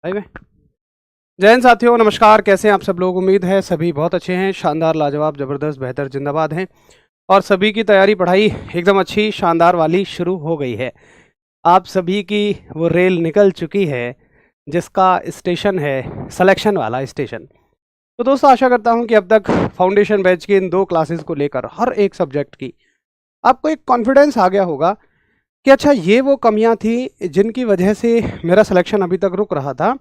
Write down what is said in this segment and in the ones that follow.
Live है। जय हिंद साथियों, नमस्कार। कैसे हैं आप सब लोग? उम्मीद है सभी बहुत अच्छे हैं, शानदार, लाजवाब, ज़बरदस्त, बेहतर, जिंदाबाद हैं। और सभी की तैयारी पढ़ाई एकदम अच्छी शानदार वाली शुरू हो गई है। आप सभी की वो रेल निकल चुकी है जिसका स्टेशन है सिलेक्शन वाला स्टेशन। तो दोस्तों, आशा करता हूं कि अब तक फाउंडेशन बैच की इन 2 क्लासेस को लेकर हर एक सब्जेक्ट की आपको एक कॉन्फिडेंस आ गया होगा कि अच्छा, ये वो कमियां थी जिनकी वजह से मेरा सिलेक्शन अभी तक रुक रहा था,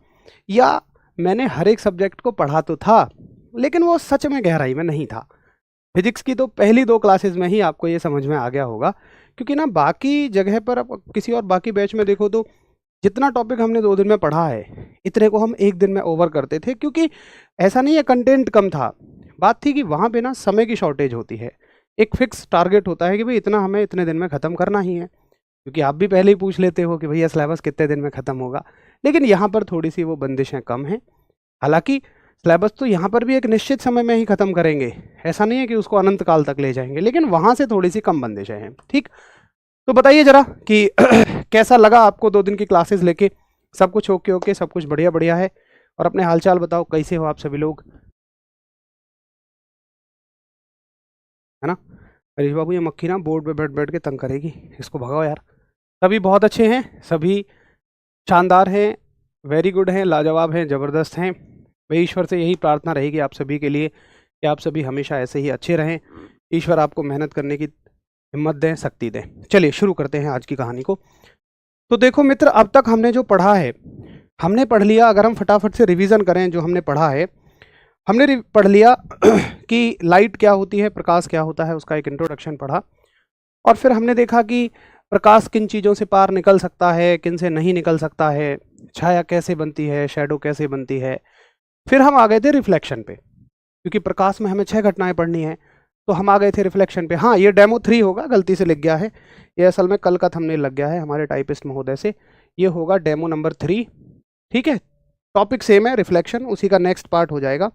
या मैंने हर एक सब्जेक्ट को पढ़ा तो था लेकिन वो सच में गहराई में नहीं था। फिजिक्स की तो पहली 2 क्लासेस में ही आपको ये समझ में आ गया होगा, क्योंकि ना बाकी जगह पर आप किसी और बाकी बैच में देखो तो जितना टॉपिक हमने 2 दिन में पढ़ा है इतने को हम 1 दिन में ओवर करते थे, क्योंकि ऐसा नहीं है कंटेंट कम था। बात थी कि वहाँ पे ना समय की शॉर्टेज होती है। एक फिक्स टारगेट होता है कि भाई इतना हमें इतने दिन में ख़त्म करना ही है, क्योंकि आप भी पहले ही पूछ लेते हो कि भैया सिलेबस कितने दिन में ख़त्म होगा। लेकिन यहाँ पर थोड़ी सी वो बंदिशें कम हैं। हालांकि सिलेबस तो यहाँ पर भी एक निश्चित समय में ही ख़त्म करेंगे, ऐसा नहीं है कि उसको अनंत काल तक ले जाएंगे, लेकिन वहाँ से थोड़ी सी कम बंदिशें हैं। ठीक, तो बताइए ज़रा कि कैसा लगा आपको 2 दिन की क्लासेस लेके? सब कुछ ओके ओके, सब कुछ बढ़िया बढ़िया है? और अपने हालचाल बताओ, कैसे हो आप सभी लोग, है ना? हरीश बाबू, ये मक्खी ना बोर्ड पे बैठ बैठ के तंग करेगी, इसको भगाओ यार। सभी बहुत अच्छे हैं, सभी शानदार हैं, वेरी गुड हैं, लाजवाब हैं, ज़बरदस्त हैं। भाई ईश्वर से यही प्रार्थना रहेगी आप सभी के लिए कि आप सभी हमेशा ऐसे ही अच्छे रहें। ईश्वर आपको मेहनत करने की हिम्मत दें, शक्ति दें। चलिए शुरू करते हैं आज की कहानी को। तो देखो मित्र, अब तक हमने जो पढ़ा है हमने पढ़ लिया। अगर हम फटाफट से रिवीजन करें जो हमने पढ़ा है, हमने पढ़ लिया कि लाइट क्या होती है, प्रकाश क्या होता है, उसका एक इंट्रोडक्शन पढ़ा। और फिर हमने देखा कि प्रकाश किन चीज़ों से पार निकल सकता है, किन से नहीं निकल सकता है, छाया कैसे बनती है, शैडो कैसे बनती है। फिर हम आ गए थे रिफ्लेक्शन पे, क्योंकि प्रकाश में हमें 6 घटनाएं पढ़नी है, तो हम आ गए थे रिफ्लेक्शन पे। हाँ, ये डेमो 3 होगा, गलती से लिख गया है, ये असल में कल का थंबनेल लग गया है हमारे टाइपिस्ट महोदय से। ये होगा डेमो नंबर 3। ठीक है, टॉपिक सेम है, रिफ्लेक्शन, उसी का नेक्स्ट पार्ट हो जाएगा।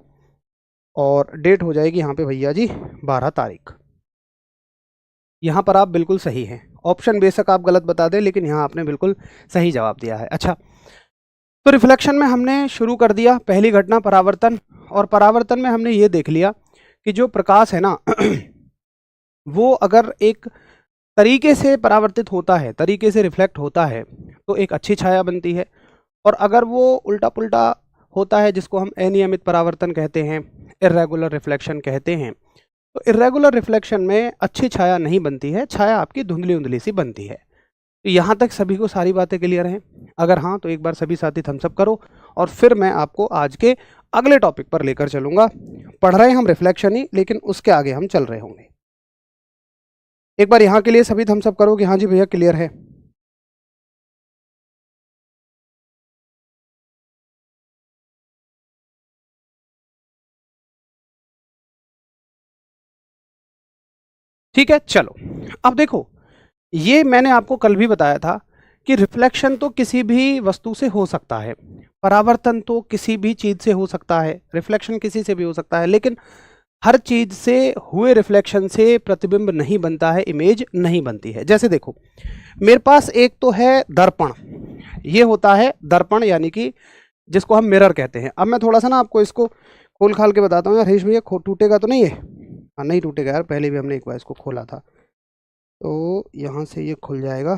और डेट हो जाएगी यहाँ पे भैया जी 12 तारीख। यहाँ पर आप बिल्कुल सही हैं। ऑप्शन बेशक आप गलत बता दें, लेकिन यहाँ आपने बिल्कुल सही जवाब दिया है। अच्छा, तो रिफ्लेक्शन में हमने शुरू कर दिया, पहली घटना परावर्तन। और परावर्तन में हमने ये देख लिया कि जो प्रकाश है ना वो अगर एक तरीके से परावर्तित होता है, तरीके से रिफ्लेक्ट होता है, तो एक अच्छी छाया बनती है। और अगर वो उल्टा पुल्टा होता है, जिसको हम अनियमित परावर्तन कहते हैं, इर्रेगुलर रिफ्लेक्शन कहते हैं, तो इर्रेगुलर रिफ्लेक्शन में अच्छी छाया नहीं बनती है, छाया आपकी धुंधली धुंधली सी बनती है। तो यहाँ तक सभी को सारी बातें क्लियर हैं? अगर हाँ, तो एक बार सभी साथी थम्स अप करो, और फिर मैं आपको आज के अगले टॉपिक पर लेकर चलूंगा। पढ़ रहे हैं हम रिफ्लेक्शन ही, लेकिन उसके आगे हम चल रहे होंगे। एक बार यहाँ के लिए सभी थम्स अप करो कि हाँ जी भैया क्लियर है। ठीक है, चलो अब देखो, ये मैंने आपको कल भी बताया था कि रिफ्लेक्शन तो किसी भी वस्तु से हो सकता है, परावर्तन तो किसी भी चीज से हो सकता है, रिफ्लेक्शन किसी से भी हो सकता है, लेकिन हर चीज से हुए रिफ्लेक्शन से प्रतिबिंब नहीं बनता है, इमेज नहीं बनती है। जैसे देखो, मेरे पास एक तो है दर्पण, ये होता है दर्पण, यानी कि जिसको हम मिरर कहते हैं। अब मैं थोड़ा सा ना आपको इसको खोल खाल के बताता हूँ यार। हरीश भैया, टूटेगा तो नहीं है? हाँ, नहीं टूटेगा यार, पहले भी हमने एक बार इसको खोला था। तो यहाँ से ये खुल जाएगा,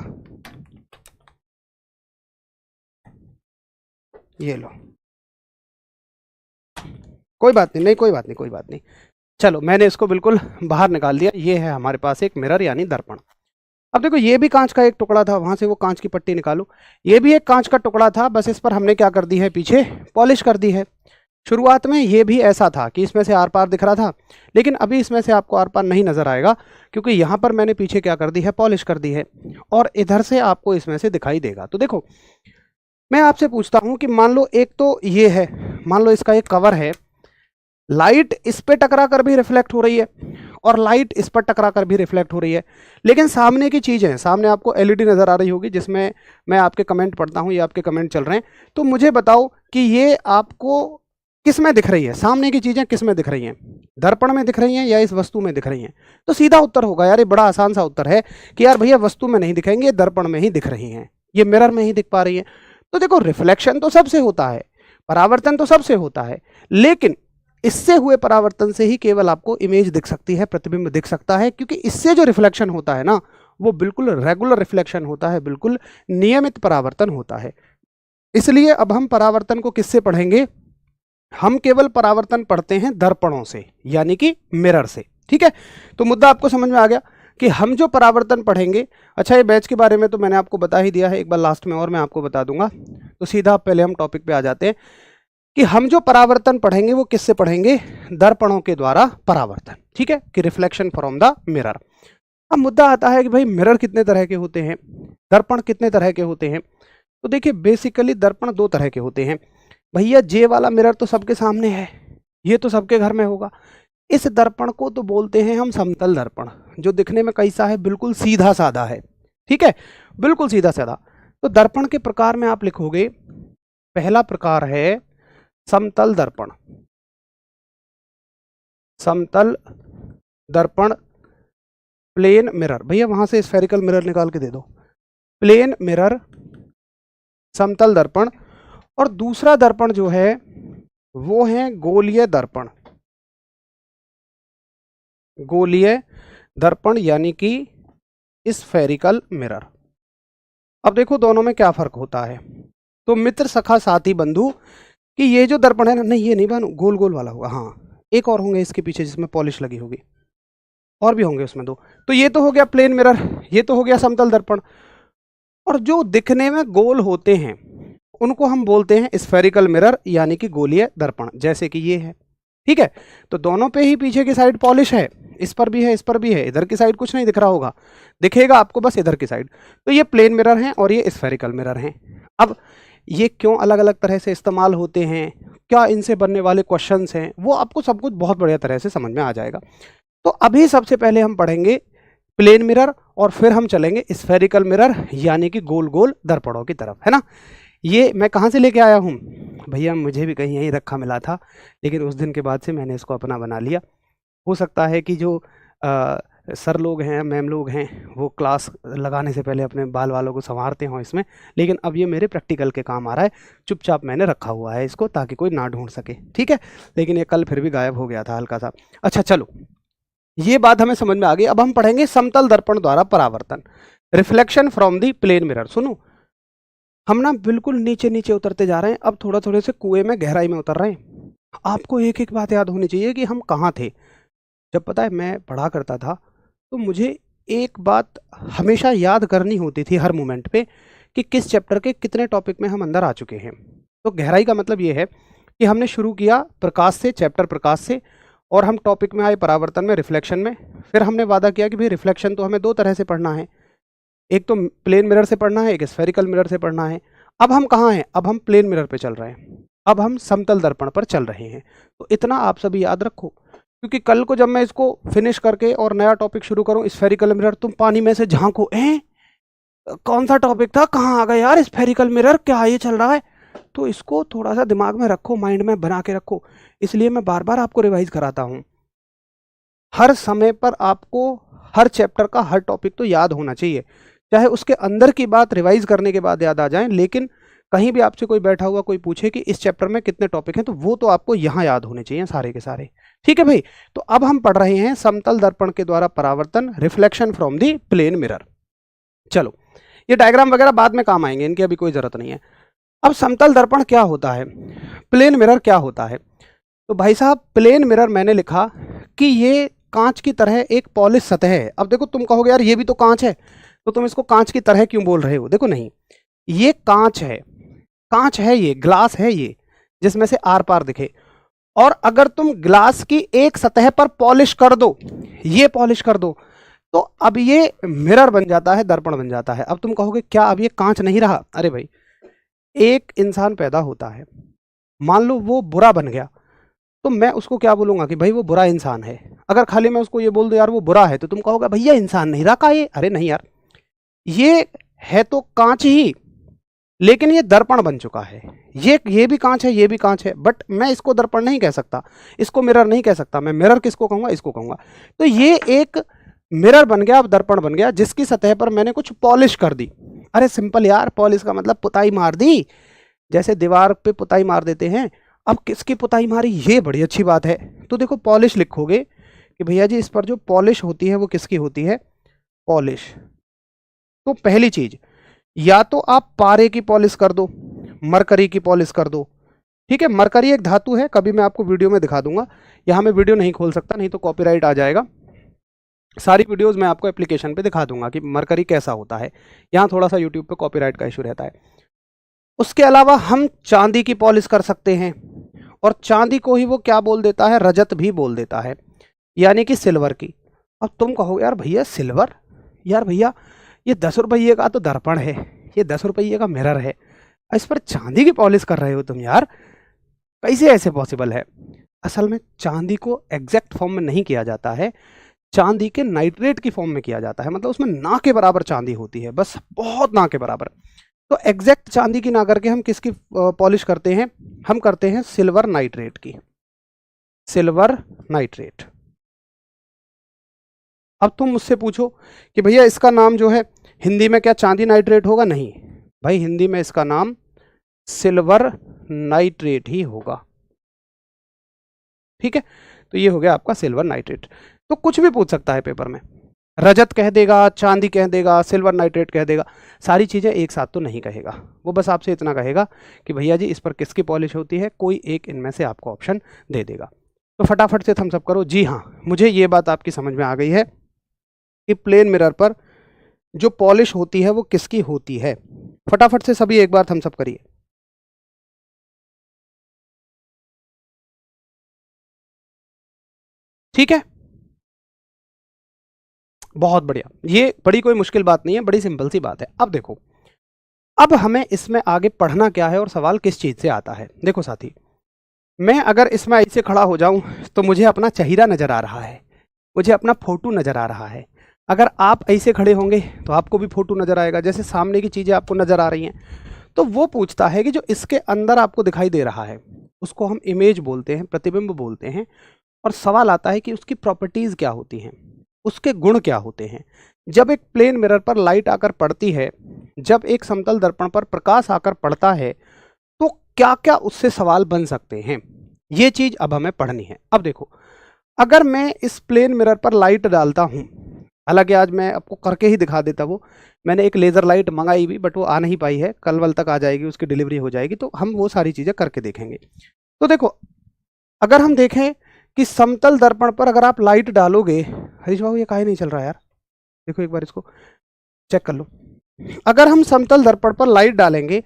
ये लो। कोई बात नहीं, कोई बात नहीं, कोई बात नहीं। चलो, मैंने इसको बिल्कुल बाहर निकाल दिया। ये है हमारे पास एक मिरर यानी दर्पण। अब देखो, ये भी कांच का एक टुकड़ा था, वहां से वो कांच की पट्टी निकालो, ये भी एक कांच का टुकड़ा था, बस इस पर हमने क्या कर दी है, पीछे पॉलिश कर दी है। शुरुआत में ये भी ऐसा था कि इसमें से आर पार दिख रहा था, लेकिन अभी इसमें से आपको आर पार नहीं नजर आएगा, क्योंकि यहाँ पर मैंने पीछे क्या कर दी है, पॉलिश कर दी है, और इधर से आपको इसमें से दिखाई देगा। तो देखो, मैं आपसे पूछता हूँ कि मान लो एक तो ये है, मान लो इसका एक कवर है, लाइट इस पे टकरा कर भी रिफ्लेक्ट हो रही है और लाइट इस पर टकरा कर भी रिफ्लेक्ट हो रही है, लेकिन सामने की चीज़ें, सामने आपको एलईडी नज़र आ रही होगी जिसमें मैं आपके कमेंट पढ़ता हूँ, ये आपके कमेंट चल रहे हैं। तो मुझे बताओ कि ये आपको किस में दिख रही है, सामने की चीज़ें किस में दिख रही हैं, दर्पण में दिख रही हैं या इस वस्तु में दिख रही हैं? तो सीधा उत्तर होगा यार, ये बड़ा आसान सा उत्तर है कि यार भैया वस्तु में नहीं दिखेंगे, दर्पण में ही दिख रही हैं, ये मिरर में ही दिख पा रही है। तो देखो रिफ्लेक्शन तो सबसे होता है, परावर्तन तो सबसे होता है, लेकिन इससे हुए परावर्तन से ही केवल आपको इमेज दिख सकती है, प्रतिबिंब दिख सकता है, क्योंकि इससे जो रिफ्लेक्शन होता है ना वो बिल्कुल रेगुलर रिफ्लेक्शन होता है, बिल्कुल नियमित परावर्तन होता है। इसलिए अब हम परावर्तन को किससे पढ़ेंगे? हम केवल परावर्तन पढ़ते हैं दर्पणों से, यानी कि मिरर से। ठीक है, तो मुद्दा आपको समझ में आ गया कि हम जो परावर्तन पढ़ेंगे। अच्छा, ये बैच के बारे में तो मैंने आपको बता ही दिया है, एक बार लास्ट में और मैं आपको बता दूंगा। तो सीधा पहले हम टॉपिक पे आ जाते हैं कि हम जो परावर्तन पढ़ेंगे वो किससे पढ़ेंगे? दर्पणों के द्वारा परावर्तन। ठीक है, कि रिफ्लेक्शन फ्रॉम द मिरर। अब मुद्दा आता है कि भाई मिरर कितने तरह के होते हैं, दर्पण कितने तरह के होते हैं? तो देखिए बेसिकली दर्पण दो तरह के होते हैं। भैया जे वाला मिरर तो सबके सामने है, ये तो सबके घर में होगा। इस दर्पण को तो बोलते हैं हम समतल दर्पण, जो दिखने में कैसा है? बिल्कुल सीधा साधा है। ठीक है, बिल्कुल सीधा साधा। तो दर्पण के प्रकार में आप लिखोगे, पहला प्रकार है समतल दर्पण। समतल दर्पण, प्लेन मिरर। भैया वहां से स्फेरिकल मिरर निकाल के दे दो। प्लेन मिरर, समतल दर्पण। और दूसरा दर्पण जो है वो है गोलीय दर्पण। गोलीय दर्पण यानी कि स्फेरिकल मिरर। अब देखो दोनों में क्या फर्क होता है। तो मित्र, सखा, साथी, बंधु कि ये जो दर्पण है ना, नहीं ये नहीं बनो, गोल गोल वाला होगा। हाँ, एक और होंगे इसके पीछे जिसमें पॉलिश लगी होगी, और भी होंगे उसमें दो। तो ये तो हो गया प्लेन मिरर, ये तो हो गया समतल दर्पण। और जो दिखने में गोल होते हैं उनको हम बोलते हैं स्फेरिकल मिरर यानी कि गोलीय दर्पण, जैसे कि ये है। ठीक है, तो दोनों पे ही पीछे की साइड पॉलिश है, इस पर भी है, इस पर भी है। इधर की साइड कुछ नहीं दिख रहा होगा, दिखेगा आपको बस इधर की साइड। तो ये प्लेन मिरर हैं और ये स्फेरिकल मिरर हैं। अब ये क्यों अलग अलग तरह से इस्तेमाल होते हैं, क्या इनसे बनने वाले क्वेश्चंस हैं, वो आपको सब कुछ बहुत बढ़िया तरह से समझ में आ जाएगा। तो अभी सबसे पहले हम पढ़ेंगे प्लेन मिरर और फिर हम चलेंगे स्फेरिकल मिरर यानी कि गोल गोल दर्पणों की तरफ, है ना। ये मैं कहाँ से लेके आया हूँ भैया? मुझे भी कहीं यहीं रखा मिला था, लेकिन उस दिन के बाद से मैंने इसको अपना बना लिया। हो सकता है कि जो सर लोग हैं, मैम लोग हैं, वो क्लास लगाने से पहले अपने बाल वालों को संवारते हों इसमें, लेकिन अब ये मेरे प्रैक्टिकल के काम आ रहा है। चुपचाप मैंने रखा हुआ है इसको ताकि कोई ना ढूंढ सके। ठीक है, लेकिन ये कल फिर भी गायब हो गया था हल्का सा। अच्छा चलो, ये बात हमें समझ में आ गई। अब हम पढ़ेंगे समतल दर्पण द्वारा परावर्तन, reflection from the plane mirror. सुनो, हम ना बिल्कुल नीचे नीचे उतरते जा रहे हैं, अब थोड़ा थोड़े से कुएं में गहराई में उतर रहे हैं। आपको एक एक बात याद होनी चाहिए कि हम कहाँ थे। जब पता है मैं पढ़ा करता था तो मुझे एक बात हमेशा याद करनी होती थी हर मोमेंट पे कि किस चैप्टर के कितने टॉपिक में हम अंदर आ चुके हैं। तो गहराई का मतलब ये है कि हमने शुरू किया प्रकाश से, चैप्टर प्रकाश से, और हम टॉपिक में आए परावर्तन में, रिफ्लेक्शन में। फिर हमने वादा किया कि भाई रिफ्लेक्शन तो हमें दो तरह से पढ़ना है, एक तो प्लेन मिरर से पढ़ना है, एक स्फेरिकल मिरर से पढ़ना है। अब हम कहाँ हैं? अब हम प्लेन मिरर पे चल रहे हैं, अब हम समतल दर्पण पर चल रहे हैं। तो इतना आप सभी याद रखो, क्योंकि कल को जब मैं इसको फिनिश करके और नया टॉपिक शुरू करूं स्फेरिकल मिरर, तुम पानी में से झांको, कौन सा टॉपिक था, कहाँ आ गया यार स्फेरिकल मिरर, क्या ये चल रहा है? तो इसको थोड़ा सा दिमाग में रखो, माइंड में बना के रखो। इसलिए मैं बार बार आपको रिवाइज कराता हूँ। हर समय पर आपको हर चैप्टर का हर टॉपिक तो याद होना चाहिए, चाहे उसके अंदर की बात रिवाइज करने के बाद याद आ जाए, लेकिन कहीं भी आपसे कोई बैठा हुआ कोई पूछे कि इस चैप्टर में कितने टॉपिक हैं, तो वो तो आपको यहाँ याद होने चाहिए सारे के सारे। ठीक है भाई, तो अब हम पढ़ रहे हैं समतल दर्पण के द्वारा परावर्तन, reflection from the plane mirror. चलो, ये डायग्राम वगैरह बाद में काम आएंगे, इनकी अभी कोई जरूरत नहीं है। अब समतल दर्पण क्या होता है, प्लेन मिरर क्या होता है? तो भाई साहब, प्लेन मिरर मैंने लिखा कि ये कांच की तरह एक पॉलिश सतह है। अब देखो, तुम कहोगे यार ये भी तो कांच है, तो तुम इसको कांच की तरह क्यों बोल रहे हो? देखो नहीं, ये कांच है, कांच है, ये ग्लास है, ये जिसमें से आर पार दिखे। और अगर तुम ग्लास की एक सतह पर पॉलिश कर दो, ये पॉलिश कर दो, तो अब ये मिरर बन जाता है, दर्पण बन जाता है। अब तुम कहोगे क्या अब ये कांच नहीं रहा? अरे भाई, एक इंसान पैदा होता है, मान लो वो बुरा बन गया, तो मैं उसको क्या बोलूंगा कि भाई वो बुरा इंसान है। अगर खाली मैं उसको ये बोल दूं यार वो बुरा है, तो तुम कहोगे भैया इंसान नहीं रहा का ये? अरे नहीं यार, ये है तो कांच ही, लेकिन ये दर्पण बन चुका है। ये भी कांच है, ये भी कांच है, बट मैं इसको दर्पण नहीं कह सकता, इसको मिरर नहीं कह सकता। मैं मिरर किसको कहूंगा? इसको कहूंगा। तो ये एक मिरर बन गया, अब दर्पण बन गया, जिसकी सतह पर मैंने कुछ पॉलिश कर दी। अरे सिंपल यार, पॉलिश का मतलब पुताई मार दी, जैसे दीवार पे पुताई मार देते हैं। अब किसकी पुताई मारी, ये बड़ी अच्छी बात है। तो देखो पॉलिश लिखोगे कि भैया जी इस पर जो पॉलिश होती है वो किसकी होती है, पॉलिश। तो पहली चीज, या तो आप पारे की पॉलिश कर दो, मरकरी की पॉलिश कर दो, ठीक है। मरकरी एक धातु है, कभी मैं आपको वीडियो में दिखा दूंगा। यहाँ मैं वीडियो नहीं खोल सकता, नहीं तो कॉपीराइट आ जाएगा। सारी वीडियोस मैं आपको एप्लीकेशन पे दिखा दूंगा कि मरकरी कैसा होता है। यहाँ थोड़ा सा यूट्यूब पे कॉपीराइट का इशू रहता है। उसके अलावा हम चांदी की पॉलिश कर सकते हैं, और चांदी को ही वो क्या बोल देता है, रजत भी बोल देता है, यानी कि सिल्वर की। अब तुम कहोगे यार भैया सिल्वर, यार भैया ये 10 रुपये का तो दर्पण है, ये 10 रुपये का मिरर है, इस पर चांदी की पॉलिश कर रहे हो तुम यार, कैसे ऐसे पॉसिबल है। असल में चांदी को एग्जैक्ट फॉर्म में नहीं किया जाता है, चांदी के नाइट्रेट की फॉर्म में किया जाता है, मतलब उसमें ना के बराबर चांदी होती है, बस बहुत ना के बराबर। तो एग्जैक्ट चांदी की ना करके हम किसकी पॉलिश करते हैं, हम करते हैं सिल्वर नाइट्रेट की, सिल्वर नाइट्रेट। अब तुम मुझसे पूछो कि भैया इसका नाम जो है हिंदी में क्या चांदी नाइट्रेट होगा, नहीं भाई, हिंदी में इसका नाम सिल्वर नाइट्रेट ही होगा, ठीक है। तो ये हो गया आपका सिल्वर नाइट्रेट। तो कुछ भी पूछ सकता है पेपर में, रजत कह देगा, चांदी कह देगा, सिल्वर नाइट्रेट कह देगा, सारी चीज़ें एक साथ तो नहीं कहेगा। वो बस आपसे इतना कहेगा कि भैया जी इस पर किसकी पॉलिश होती है, कोई एक इनमें से आपको ऑप्शन दे देगा। तो फटाफट से थम्स अप करो। जी हाँ, मुझे ये बात आपकी समझ में आ गई है कि प्लेन मिरर पर जो पॉलिश होती है वो किसकी होती है। फटाफट से सभी एक बार थम्स अप करिए। ठीक है, बहुत बढ़िया। ये बड़ी कोई मुश्किल बात नहीं है, बड़ी सिंपल सी बात है। अब देखो, अब हमें इसमें आगे पढ़ना क्या है और सवाल किस चीज़ से आता है। देखो साथी, मैं अगर इसमें ऐसे खड़ा हो जाऊं तो मुझे अपना चेहरा नज़र आ रहा है, मुझे अपना फोटो नज़र आ रहा है। अगर आप ऐसे खड़े होंगे तो आपको भी फोटो नज़र आएगा, जैसे सामने की चीज़ें आपको नज़र आ रही हैं। तो वो पूछता है कि जो इसके अंदर आपको दिखाई दे रहा है उसको हम इमेज बोलते हैं, प्रतिबिंब बोलते हैं। और सवाल आता है कि उसकी प्रॉपर्टीज़ क्या होती हैं, उसके गुण क्या होते हैं। जब एक प्लेन मिरर पर लाइट आकर पड़ती है, जब एक समतल दर्पण पर प्रकाश आकर पड़ता है, तो क्या क्या उससे सवाल बन सकते हैं, ये चीज़ अब हमें पढ़नी है। अब देखो, अगर मैं इस प्लेन मिरर पर लाइट डालता हूँ, हालांकि आज मैं आपको करके ही दिखा देता, वो मैंने एक लेज़र लाइट मंगाई भी, बट वो आ नहीं पाई है, कल वल तक आ जाएगी, उसकी डिलीवरी हो जाएगी, तो हम वो सारी चीज़ें करके देखेंगे। तो देखो, अगर हम देखें कि समतल दर्पण पर अगर आप लाइट डालोगे, हरीश बाबू ये काहे नहीं चल रहा यार, देखो एक बार इसको चेक कर लो। अगर हम समतल दर्पण पर लाइट डालेंगे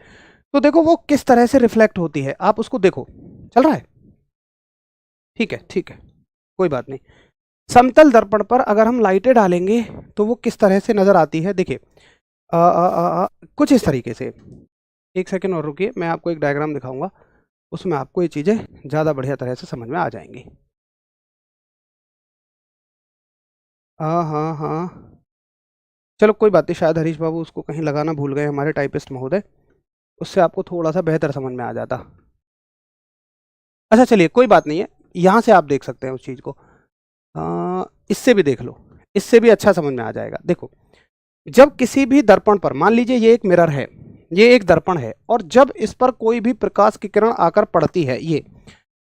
तो देखो वो किस तरह से रिफ्लेक्ट होती है, आप उसको देखो। चल रहा है, ठीक है ठीक है, कोई बात नहीं। समतल दर्पण पर अगर हम लाइटें डालेंगे तो वो किस तरह से नज़र आती है, देखिए कुछ इस तरीके से। एक सेकेंड और रुकिए, मैं आपको एक डायग्राम दिखाऊंगा, उसमें आपको ये चीज़ें ज़्यादा बढ़िया तरह से समझ में आ जाएंगी। हाँ हाँ हाँ, चलो कोई बात नहीं, शायद हरीश बाबू उसको कहीं लगाना भूल गए, हमारे टाइपिस्ट महोदय, उससे आपको थोड़ा सा बेहतर समझ में आ जाता। अच्छा चलिए कोई बात नहीं है, यहाँ से आप देख सकते हैं उस चीज़ को। इससे भी देख लो, इससे भी अच्छा समझ में आ जाएगा। देखो, जब किसी भी दर्पण पर, मान लीजिए ये एक मिरर है, ये एक दर्पण है, और जब इस पर कोई भी प्रकाश की किरण आकर पड़ती है,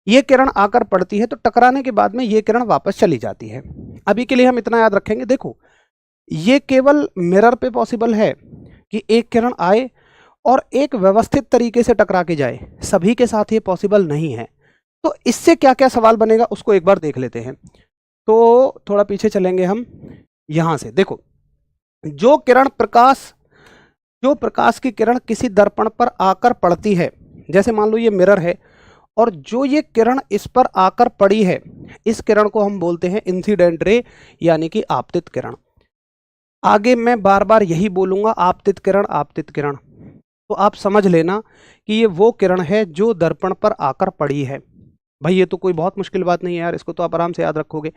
ये किरण आकर पड़ती है, तो टकराने के बाद में ये किरण वापस चली जाती है। अभी के लिए हम इतना याद रखेंगे, देखो ये केवल मिरर पे पॉसिबल है कि एक किरण आए और एक व्यवस्थित तरीके से टकरा के जाए, सभी के साथ ये पॉसिबल नहीं है। तो इससे क्या क्या सवाल बनेगा उसको एक बार देख लेते हैं। तो थोड़ा पीछे चलेंगे हम, यहां से देखो, जो प्रकाश की किरण किसी दर्पण पर आकर पड़ती है, जैसे मान लो ये मिरर है और जो ये किरण इस पर आकर पड़ी है, इस किरण को हम बोलते हैं इंसिडेंट रे, यानी कि आपतित किरण। आगे मैं बार बार यही बोलूंगा, आपतित किरण आपतित किरण। तो आप समझ लेना कि ये वो किरण है जो दर्पण पर आकर पड़ी है। भाई ये तो कोई बहुत मुश्किल बात नहीं है यार, इसको तो आप आराम से याद रखोगे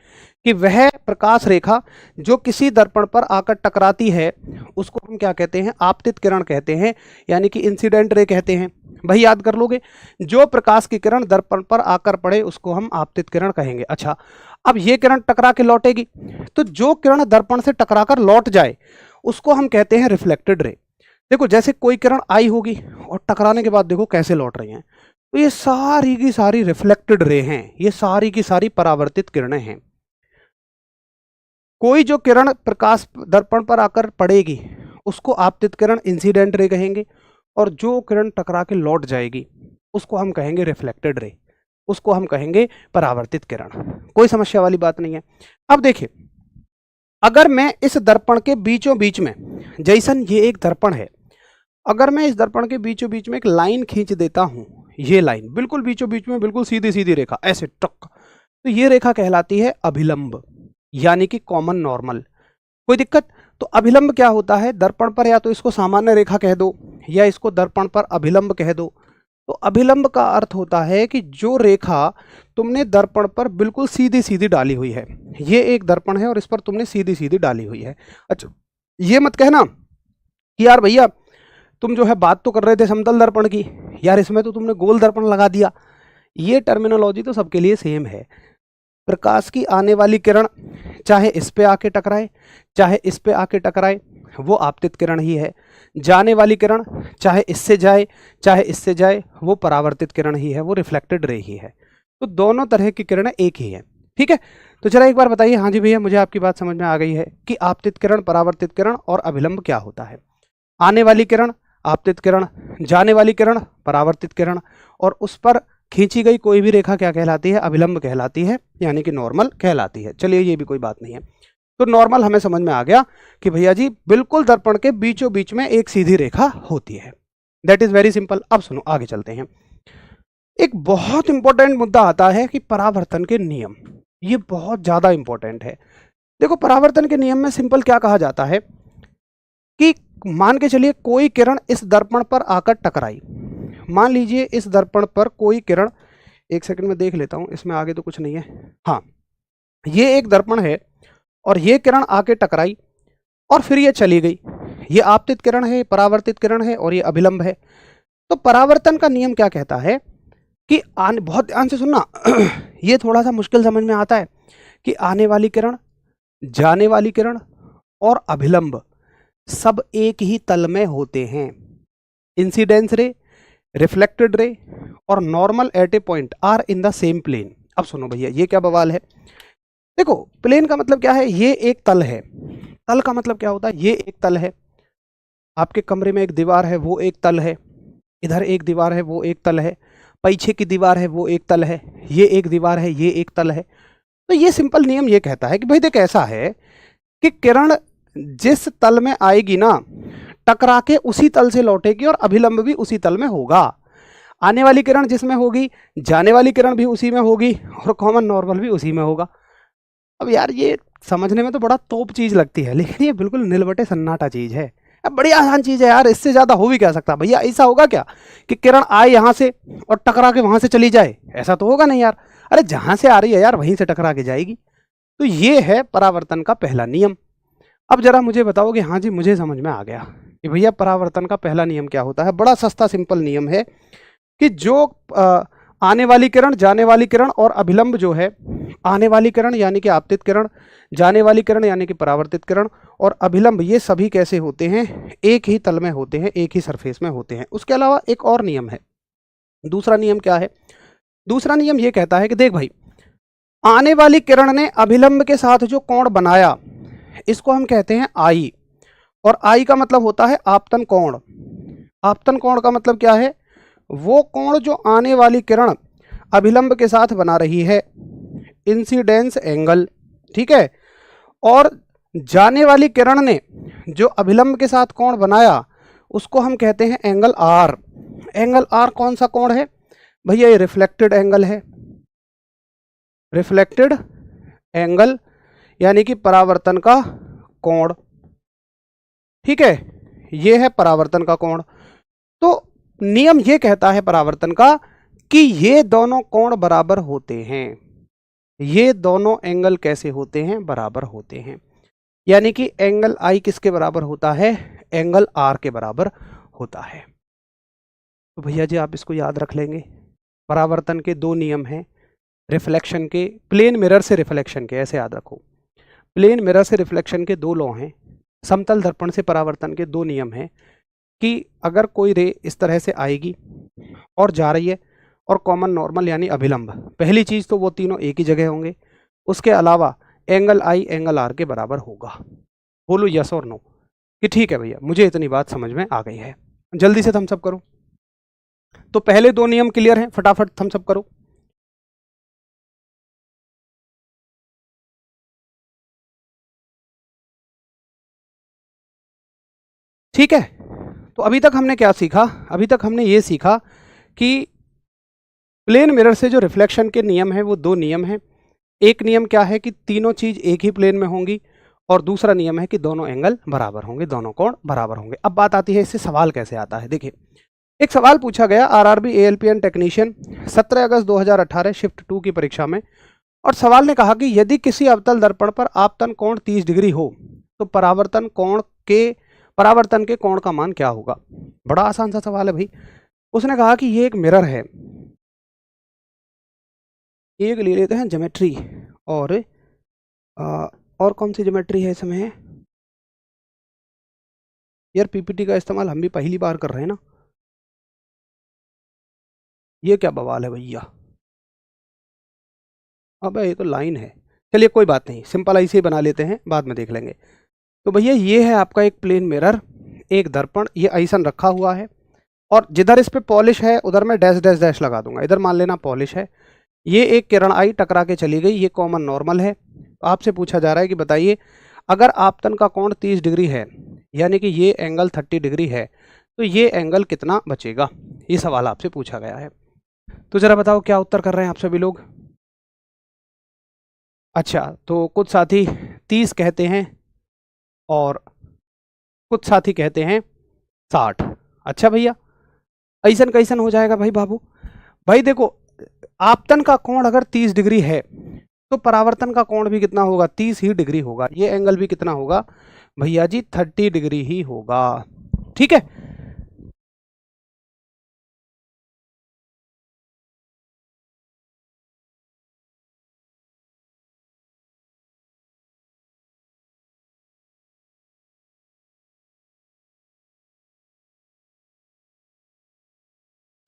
कि वह प्रकाश रेखा जो किसी दर्पण पर आकर टकराती है उसको हम क्या कहते हैं, आपतित किरण कहते हैं, यानी कि इंसिडेंट रे कहते हैं। भाई याद कर लोगे, जो प्रकाश की किरण दर्पण पर आकर पड़े उसको हम आपतित किरण कहेंगे। अच्छा, अब ये किरण टकरा के लौटेगी, तो जो किरण दर्पण से टकराकर लौट जाए उसको हम कहते हैं रिफ्लेक्टेड रे। देखो जैसे कोई किरण आई होगी और टकराने के बाद देखो कैसे लौट रही हैं, तो ये सारी की सारी रिफ्लेक्टेड रे हैं, ये सारी की सारी परावर्तित किरणें हैं। कोई जो किरण प्रकाश दर्पण पर आकर पड़ेगी उसको आपतित किरण इंसिडेंट रे कहेंगे, और जो किरण टकरा के लौट जाएगी उसको हम कहेंगे रिफ्लेक्टेड रे, उसको हम कहेंगे परावर्तित किरण। कोई समस्या वाली बात नहीं है। अब देखिए, अगर मैं इस दर्पण के बीचों बीच में, जैसन ये एक दर्पण है, अगर मैं इस दर्पण के बीचों बीच में एक लाइन खींच देता हूं, ये लाइन बिल्कुल बीचों बीच में, बिल्कुल सीधी सीधी रेखा ऐसे टक, तो ये रेखा कहलाती है अभिलंब, यानी कि कॉमन नॉर्मल। कोई दिक्कत? तो अभिलंब क्या होता है, दर्पण पर या तो इसको सामान्य रेखा कह दो या इसको दर्पण पर अभिलंब कह दो। तो अभिलंब का अर्थ होता है कि जो रेखा तुमने दर्पण पर बिल्कुल सीधी सीधी डाली हुई है, ये एक दर्पण है और इस पर तुमने सीधी सीधी डाली हुई है। अच्छा, ये मत कहना कि यार भैया तुम जो है बात तो कर रहे थे समतल दर्पण की, यार इसमें तो तुमने गोल दर्पण लगा दिया। ये टर्मिनोलॉजी तो सबके लिए सेम है। प्रकाश की आने वाली किरण चाहे इस पे आके टकराए चाहे इस पे आके टकराए, वो आपतित किरण ही है। जाने वाली किरण चाहे इससे जाए चाहे इससे जाए, वो परावर्तित किरण ही है, वो रिफ्लेक्टेड रे ही है। तो दोनों तरह की किरणें एक ही है। ठीक है, तो चला एक बार बताइए, हाँ जी भैया मुझे आपकी बात समझ में आ गई है कि आपतित किरण, परावर्तित किरण और अभिलंब क्या होता है। आने वाली किरण आपतित किरण, जाने वाली किरण परावर्तित किरण, और उस पर खींची गई कोई भी रेखा क्या कहलाती है, अभिलंब कहलाती है, यानी कि नॉर्मल कहलाती है। चलिए ये भी कोई बात नहीं है। तो नॉर्मल हमें समझ में आ गया कि भैया जी बिल्कुल दर्पण के बीचों बीच में एक सीधी रेखा होती है। That is very simple. अब सुनो आगे चलते हैं। एक बहुत इंपॉर्टेंट मुद्दा आता है कि परावर्तन के नियम, ये बहुत ज्यादा इंपॉर्टेंट है। देखो परावर्तन के नियम में सिंपल क्या कहा जाता है कि मान के चलिए कोई किरण इस दर्पण पर आकर टकराई। मान लीजिए इस दर्पण पर कोई किरण, एक सेकंड में देख लेता हूं, इसमें आगे तो कुछ नहीं है। हाँ, ये एक दर्पण है और ये किरण आके टकराई और फिर ये चली गई। ये आपतित किरण है, परावर्तित किरण है और ये अभिलंब है। तो परावर्तन का नियम क्या कहता है कि बहुत ध्यान से सुनना ये थोड़ा सा मुश्किल समझ में आता है कि आने वाली किरण, जाने वाली किरण और अभिलंब सब एक ही तल में होते हैं। इंसिडेंस रे, रिफ्लेक्टेड रे और normal at a point are in the same plane. अब सुनो भैया ये क्या बवाल है। देखो प्लेन का मतलब क्या है, ये एक तल है। तल का मतलब क्या होता है, ये एक तल है। आपके कमरे में एक दीवार है, वो एक तल है। इधर एक दीवार है, वो एक तल है। पीछे की दीवार है, वो एक तल है। ये एक दीवार है, ये एक तल है। तो ये सिंपल नियम ये कहता है कि भाई देख ऐसा है कि किरण जिस तल में आएगी ना, टकरा के उसी तल से लौटेगी और अभिलंब भी उसी तल में होगा। आने वाली किरण जिसमें होगी, जाने वाली किरण भी उसी में होगी और कॉमन नॉर्मल भी उसी में होगा। अब यार ये समझने में तो बड़ा तोप चीज लगती है, लेकिन ये बिल्कुल निलबटे सन्नाटा चीज है। अब बड़ी आसान चीज है यार, इससे ज्यादा हो भी क्या सकता भैया। ऐसा होगा क्या कि किरण आए यहां से और टकरा के वहां से चली जाए, ऐसा तो होगा नहीं यार। अरे जहां से आ रही है यार वहीं से टकरा के जाएगी। तो ये है परावर्तन का पहला नियम। अब जरा मुझे बताओ कि हाँ जी मुझे समझ में आ गया कि भैया परावर्तन का पहला नियम क्या होता है। बड़ा सस्ता सिंपल नियम है कि जो आने वाली किरण, जाने वाली किरण और अभिलंब जो है, आने वाली किरण यानी कि आपतित किरण, जाने वाली किरण यानी कि परावर्तित किरण और अभिलंब, ये सभी कैसे होते हैं, एक ही तल में होते हैं, एक ही सरफेस में होते हैं। उसके अलावा एक और नियम है। दूसरा नियम क्या है, दूसरा नियम ये कहता है कि देख भाई, आने वाली किरण ने अभिलंब के साथ जो कोण बनाया इसको हम कहते हैं आई, और आई का मतलब होता है आपतन कोण। आपतन कोण का मतलब क्या है, वो कोण जो आने वाली किरण अभिलंब के साथ बना रही है, इंसिडेंस एंगल। ठीक है, और जाने वाली किरण ने जो अभिलंब के साथ कोण बनाया उसको हम कहते हैं एंगल आर। एंगल आर कौन सा कोण है भैया, ये रिफ्लेक्टेड एंगल है। रिफ्लेक्टेड एंगल यानी कि परावर्तन का कोण। ठीक है, ये है परावर्तन का कोण। तो नियम ये कहता है परावर्तन का कि ये दोनों कोण बराबर होते हैं। ये दोनों एंगल कैसे होते हैं, बराबर होते हैं। यानी कि एंगल आई किसके बराबर होता है, एंगल आर के बराबर होता है। तो भैया जी आप इसको याद रख लेंगे। परावर्तन के दो नियम हैं, रिफ्लेक्शन के, प्लेन मिरर से रिफ्लेक्शन के, ऐसे याद रखो। प्लेन मिरर से रिफ्लेक्शन के दो लॉ हैं, समतल दर्पण से परावर्तन के दो नियम हैं कि अगर कोई रे इस तरह से आएगी और जा रही है और कॉमन नॉर्मल यानी अभिलंब, पहली चीज़ तो वो तीनों एक ही जगह होंगे, उसके अलावा एंगल आई एंगल आर के बराबर होगा। बोलो यस और नो कि ठीक है भैया मुझे इतनी बात समझ में आ गई है। जल्दी से थम्स अप करो। तो पहले दो नियम क्लियर हैं, फटाफट थम्स अप करो। ठीक है, तो अभी तक हमने क्या सीखा? अभी तक हमने ये सीखा कि प्लेन मिरर से जो रिफ्लेक्शन के नियम हैं वो दो नियम हैं। एक नियम क्या है कि तीनों चीज एक ही प्लेन में होंगी, और दूसरा नियम है कि दोनों एंगल बराबर होंगे, दोनों कोण बराबर होंगे। अब बात आती है इससे सवाल कैसे आता है। देखिए, एक सवाल पूछा गया आरआरबी एएलपीएन टेक्नीशियन 17 अगस्त 2018 शिफ्ट 2 की परीक्षा में, और सवाल ने कहा कि यदि किसी अवतल दर्पण पर आपतन कोण 30 डिग्री हो तो परावर्तन के कोण का मान क्या होगा। बड़ा आसान सा सवाल है भाई। उसने कहा कि ये एक मिरर है, एक ले लेते हैं ज्योमेट्री, और कौन सी ज्योमेट्री है इसमें? यार पीपीटी का इस्तेमाल हम भी पहली बार कर रहे हैं ना, ये क्या बवाल है भैया। अबे ये तो लाइन है। चलिए कोई बात नहीं, सिंपल ऐसे ही बना लेते हैं, बाद में देख लेंगे। तो भैया ये है आपका एक प्लेन मिरर, एक दर्पण, ये ऐसा रखा हुआ है, और जिधर इस पे पॉलिश है उधर मैं डैश डैश डैश लगा दूंगा। इधर मान लेना पॉलिश है, ये एक किरण आई टकरा के चली गई, ये कॉमन नॉर्मल है। आपसे पूछा जा रहा है कि बताइए अगर आपतन का कोण 30 डिग्री है, यानी कि ये एंगल 30 डिग्री है, तो ये एंगल कितना बचेगा। ये सवाल आपसे पूछा गया है। तो जरा बताओ क्या उत्तर कर रहे हैं आप सभी लोग। अच्छा, तो कुछ साथी 30 कहते हैं और कुछ साथी कहते हैं 60। अच्छा भैया, ऐसन कैसन हो जाएगा भाई बाबू? भाई देखो, आपतन का कोण अगर 30 डिग्री है तो परावर्तन का कोण भी कितना होगा? 30 ही डिग्री होगा। ये एंगल भी कितना होगा भैया जी? 30 डिग्री ही होगा। ठीक है,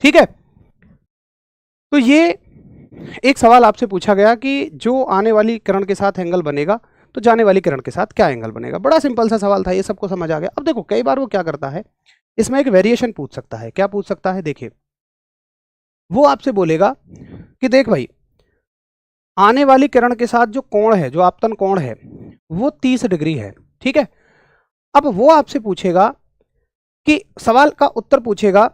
ठीक है। तो ये एक सवाल आपसे पूछा गया कि जो आने वाली किरण के साथ एंगल बनेगा तो जाने वाली किरण के साथ क्या एंगल बनेगा। बड़ा सिंपल सा सवाल था, ये सबको समझ आ गया। अब देखो, कई बार वो क्या करता है, इसमें एक वेरिएशन पूछ सकता है। क्या पूछ सकता है? देखिए, वो आपसे बोलेगा कि देख भाई, आने वाली किरण के साथ जो कोण है, जो आपतन कोण है, वो 30 डिग्री है। ठीक है, अब वो आपसे पूछेगा कि सवाल का उत्तर पूछेगा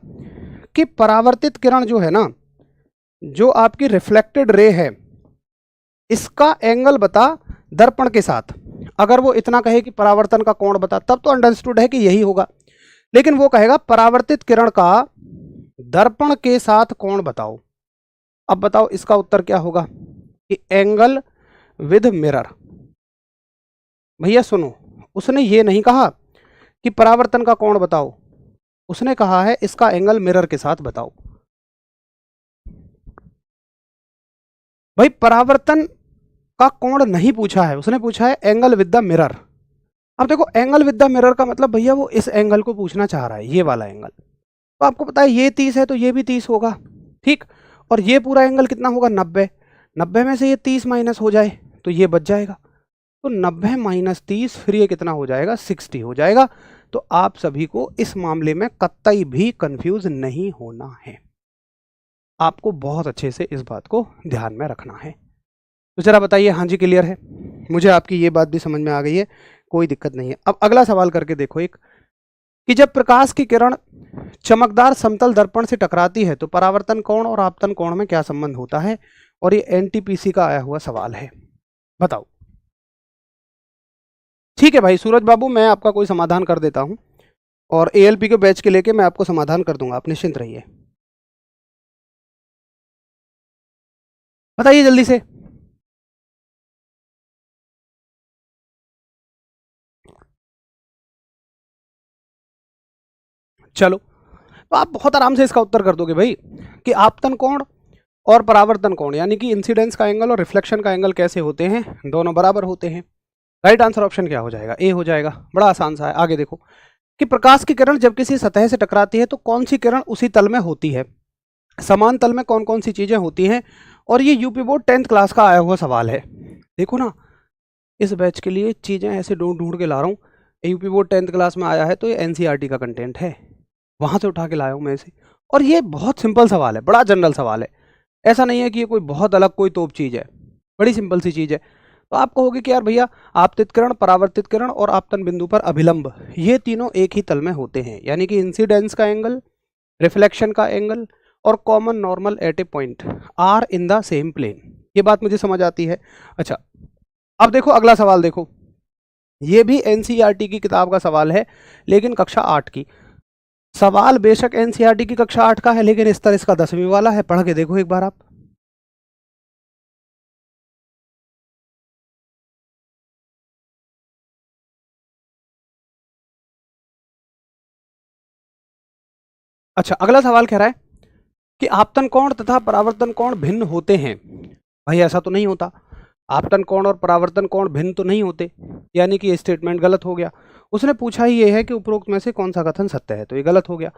कि परावर्तित किरण जो है ना, जो आपकी रिफ्लेक्टेड रे है, इसका एंगल बता दर्पण के साथ। अगर वो इतना कहे कि परावर्तन का कोण बता, तब तो अंडरस्टूड है कि यही होगा। लेकिन वो कहेगा परावर्तित किरण का दर्पण के साथ कोण बताओ। अब बताओ इसका उत्तर क्या होगा कि एंगल विद मिरर। भैया सुनो, उसने ये नहीं कहा कि परावर्तन का कोण बताओ, उसने कहा है इसका एंगल मिरर के साथ बताओ। भाई परावर्तन का कोण नहीं पूछा है, उसने पूछा है एंगल विद द मिरर। अब देखो, एंगल विद द मिरर का मतलब भैया वो इस एंगल को पूछना चाह रहा है, ये वाला एंगल। तो आपको पता है ये 30 है तो ये भी 30 होगा। ठीक, और ये पूरा एंगल कितना होगा? 90। 90 में से ये 30 माइनस हो जाए तो ये बच जाएगा। तो 90 माइनस 30, फिर ये कितना हो जाएगा? 60 हो जाएगा। तो आप सभी को इस मामले में कतई भी कंफ्यूज नहीं होना है, आपको बहुत अच्छे से इस बात को ध्यान में रखना है। तो जरा बताइए, हाँ जी क्लियर है? मुझे आपकी ये बात भी समझ में आ गई है, कोई दिक्कत नहीं है। अब अगला सवाल करके देखो एक, कि जब प्रकाश की किरण चमकदार समतल दर्पण से टकराती है तो परावर्तन कोण और आपतन कोण में क्या संबंध होता है। और ये एनटीपीसी का आया हुआ सवाल है, बताओ। ठीक है भाई सूरज बाबू, मैं आपका कोई समाधान कर देता हूं, और एएलपी के बैच के लेके मैं आपको समाधान कर दूंगा, आप निश्चिंत रहिए। बताइए जल्दी से। चलो, तो आप बहुत आराम से इसका उत्तर कर दोगे भाई कि आपतन कोण और परावर्तन कोण, यानी कि इंसिडेंस का एंगल और रिफ्लेक्शन का एंगल कैसे होते हैं? दोनों बराबर होते हैं। राइट आंसर ऑप्शन क्या हो जाएगा? ए हो जाएगा। बड़ा आसान सा है। आगे देखो, कि प्रकाश की किरण जब किसी सतह से टकराती है तो कौन सी किरण उसी तल में होती है, समान तल में कौन कौन सी चीजें होती हैं। और ये यूपी बोर्ड 10th क्लास का आया हुआ सवाल है। देखो ना, इस बैच के लिए चीजें ऐसे ढूंढ ढूंढ के ला रहा हूँ। यूपी बोर्ड 10th क्लास में आया है तो ये एनसीईआरटी का कंटेंट है, वहां से उठा के लाया हूँ मैं इसे। और ये बहुत सिंपल सवाल है, बड़ा जनरल सवाल है, ऐसा नहीं है कि ये कोई बहुत अलग कोई तोप चीज है, बड़ी सिंपल सी चीज है। तो आप कहोगे कि यार भैया आपतित किरण, परावर्तित किरण और आपतन बिंदु पर अभिलंब, ये तीनों एक ही तल में होते हैं, यानी कि इंसिडेंस का एंगल, रिफ्लेक्शन का एंगल और common normal at a point are in the same plane. ये बात मुझे समझ आती है। अच्छा, अब देखो अगला सवाल देखो, ये भी एनसीईआरटी की किताब का सवाल है लेकिन कक्षा 8 की। सवाल बेशक एनसीईआरटी की कक्षा 8 का है लेकिन स्तर इसका 10वीं वाला है। पढ़ के देखो एक बार आप। अच्छा, अगला सवाल कह रहा है कि आपतन कोण तथा परावर्तन कोण भिन्न होते हैं। भाई ऐसा तो नहीं होता, आपतन कोण और परावर्तन कोण भिन्न तो नहीं होते, यानी कि ये स्टेटमेंट गलत हो गया। उसने पूछा ही ये है कि उपरोक्त में से कौन सा कथन सत्य है, तो ये गलत हो गया।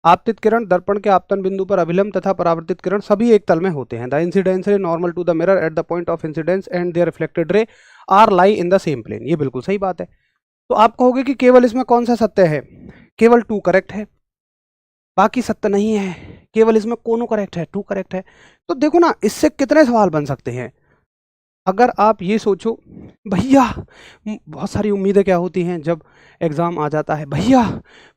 आपतित किरण दर्पण के आपतन बिंदु पर अभिलंब तथा परावर्तित किरण सभी एक तल में होते हैं। The incidence ray normal to the mirror at the point of incidence and their reflected ray are lie in the same plane. ये बिल्कुल सही बात है। तो आप कहोगे कि केवल इसमें कौन सा सत्य है, केवल 2 करेक्ट है, बाकी सत्य नहीं है। केवल इसमें कोनो करेक्ट है, 2 करेक्ट है। तो देखो ना, इससे कितने सवाल बन सकते हैं। अगर आप ये सोचो भैया, बहुत सारी उम्मीदें क्या होती हैं जब एग्ज़ाम आ जाता है, भैया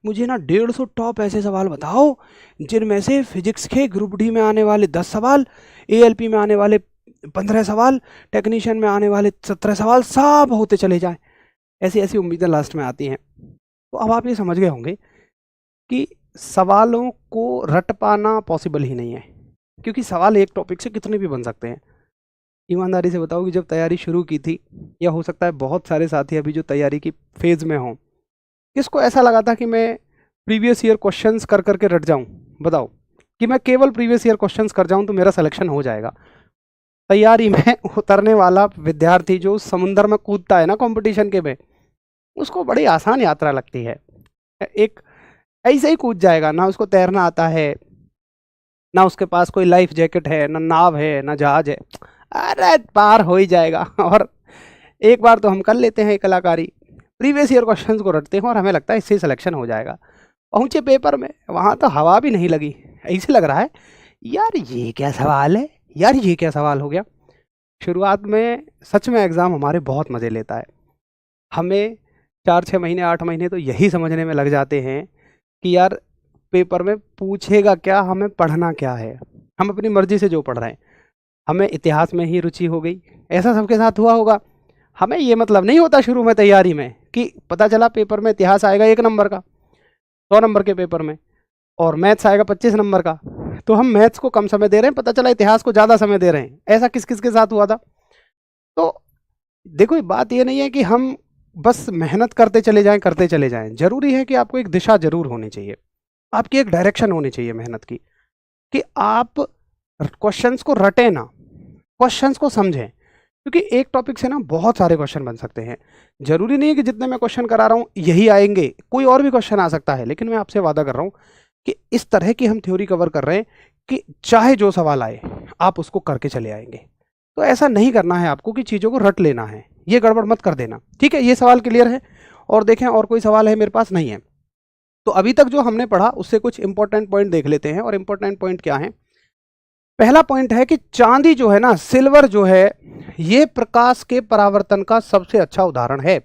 मुझे ना 150 टॉप ऐसे सवाल बताओ जिनमें से फिजिक्स के ग्रुप डी में आने वाले 10 सवाल, एएलपी में आने वाले 15 सवाल, टेक्नीशियन में आने वाले 17 सवाल सब होते चले जाएं। ऐसी ऐसी उम्मीदें लास्ट में आती हैं। तो अब आप ये समझ गए होंगे कि सवालों को रट पाना पॉसिबल ही नहीं है, क्योंकि सवाल एक टॉपिक से कितने भी बन सकते हैं। ईमानदारी से बताओ कि जब तैयारी शुरू की थी, या हो सकता है बहुत सारे साथी अभी जो तैयारी की फेज़ में हों, किसको ऐसा लगा था कि मैं प्रीवियस ईयर क्वेश्चंस कर करके रट जाऊं? बताओ कि मैं केवल प्रीवियस ईयर क्वेश्चंस कर जाऊं तो मेरा सिलेक्शन हो जाएगा। तैयारी में उतरने वाला विद्यार्थी जो समुंदर में कूदता है ना कंपटीशन के में, उसको बड़ी आसान यात्रा लगती है। एक ऐसे ही कूद जाएगा, ना उसको तैरना आता है, ना उसके पास कोई लाइफ जैकेट है, ना नाव है, ना जहाज है, अरे पार हो ही जाएगा। और एक बार तो हम कर लेते हैं कलाकारी, प्रीवियस ईयर क्वेश्चंस को रटते हैं और हमें लगता है इससे सिलेक्शन हो जाएगा। पहुंचे पेपर में, वहाँ तो हवा भी नहीं लगी, ऐसे लग रहा है यार ये क्या सवाल है, यार ये क्या सवाल हो गया। शुरुआत में सच में एग्ज़ाम हमारे बहुत मज़े लेता है। हमें 4-6 महीने 8 महीने तो यही समझने में लग जाते हैं कि यार पेपर में पूछेगा क्या, हमें पढ़ना क्या है। हम अपनी मर्जी से जो पढ़ रहे हैं, हमें इतिहास में ही रुचि हो गई, ऐसा सबके साथ हुआ होगा। हमें ये मतलब नहीं होता शुरू में तैयारी में कि पता चला पेपर में इतिहास आएगा 1 नंबर का 100 नंबर के पेपर में, और मैथ्स आएगा 25 नंबर का, तो हम मैथ्स को कम समय दे रहे हैं, पता चला इतिहास को ज़्यादा समय दे रहे हैं। ऐसा किस किस के साथ हुआ था? तो देखो, बात ये नहीं है कि हम बस मेहनत करते चले जाएं करते चले जाएं। जरूरी है कि आपको एक दिशा जरूर होनी चाहिए, आपकी एक डायरेक्शन होनी चाहिए मेहनत की, कि आप क्वेश्चंस को रटें ना, क्वेश्चंस को समझें। क्योंकि एक टॉपिक से ना बहुत सारे क्वेश्चन बन सकते हैं। जरूरी नहीं है कि जितने मैं क्वेश्चन करा रहा हूँ यही आएंगे, कोई और भी क्वेश्चन आ सकता है। लेकिन मैं आपसे वादा कर रहा हूँ कि इस तरह की हम थ्योरी कवर कर रहे हैं कि चाहे जो सवाल आए आप उसको करके चले आएंगे। तो ऐसा नहीं करना है आपको कि चीज़ों को रट लेना है, ये गड़बड़ मत कर देना। ठीक है, ये सवाल क्लियर है? और देखें और कोई सवाल है मेरे पास? नहीं है। तो अभी तक जो हमने पढ़ा उससे कुछ इंपॉर्टेंट पॉइंट देख लेते हैं। और इंपॉर्टेंट पॉइंट क्या है? पहला पॉइंट है कि चांदी जो है ना, सिल्वर जो है, ये प्रकाश के परावर्तन का सबसे अच्छा उदाहरण है।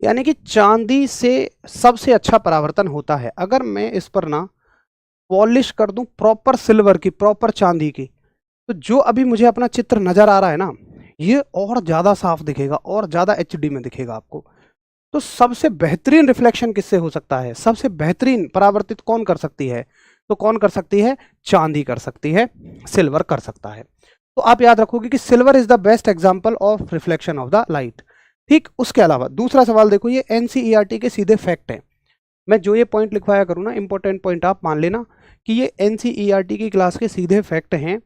यानी कि चांदी से सबसे अच्छा परावर्तन होता है। अगर मैं इस पर ना पॉलिश कर दूं प्रॉपर सिल्वर की, प्रॉपर चांदी की, तो जो अभी मुझे अपना चित्र नजर आ रहा है ना, ये और ज़्यादा साफ दिखेगा और ज़्यादा एचडी में दिखेगा आपको। तो सबसे बेहतरीन रिफ्लेक्शन किससे हो सकता है? सबसे बेहतरीन परावर्तित कौन कर सकती है? तो कौन कर सकती है? चांदी कर सकती है, सिल्वर कर सकता है। तो आप याद रखोगे कि silver is the best example of reflection of the light. ठीक, उसके अलावा दूसरा सवाल देखो, ये एनसीईआरटी के सीधे फैक्ट है। मैं जो ये पॉइंट लिखवाया करूँ ना, इंपॉर्टेंट पॉइंट, आप मान लेना कि ये एनसीईआरटी की क्लास के सीधे फैक्ट हैं,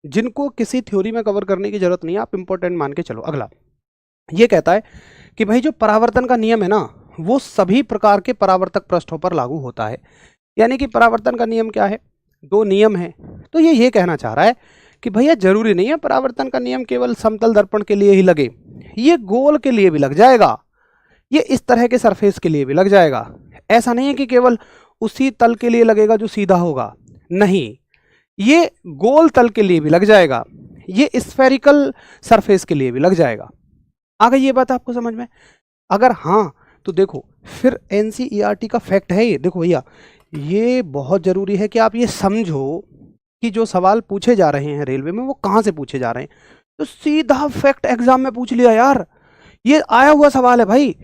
जिनको किसी थ्योरी में कवर करने की जरूरत नहीं है, आप इंपॉर्टेंट मान के चलो। अगला ये कहता है कि भाई जो परावर्तन का नियम है ना, वो सभी प्रकार के परावर्तक पृष्ठों पर लागू होता है। यानी कि परावर्तन का नियम क्या है, दो नियम है। तो ये कहना चाह रहा है कि भैया जरूरी नहीं है परावर्तन का नियम केवल समतल दर्पण के लिए ही लगे, ये गोल के लिए भी लग जाएगा, ये इस तरह के सरफेस के लिए भी लग जाएगा। ऐसा नहीं है कि केवल उसी तल के लिए लगेगा जो सीधा होगा, नहीं, ये गोल तल के लिए भी लग जाएगा, ये स्फेरिकल सरफेस के लिए भी लग जाएगा। आ गई ये बात आपको समझ में? अगर हाँ तो देखो फिर एनसीईआरटी का फैक्ट है ये। देखो भैया ये बहुत जरूरी है कि आप ये समझो कि जो सवाल पूछे जा रहे हैं रेलवे में वो कहाँ से पूछे जा रहे हैं। तो सीधा फैक्ट एग्जाम में पूछ लिया यार, ये आया हुआ सवाल है भाई,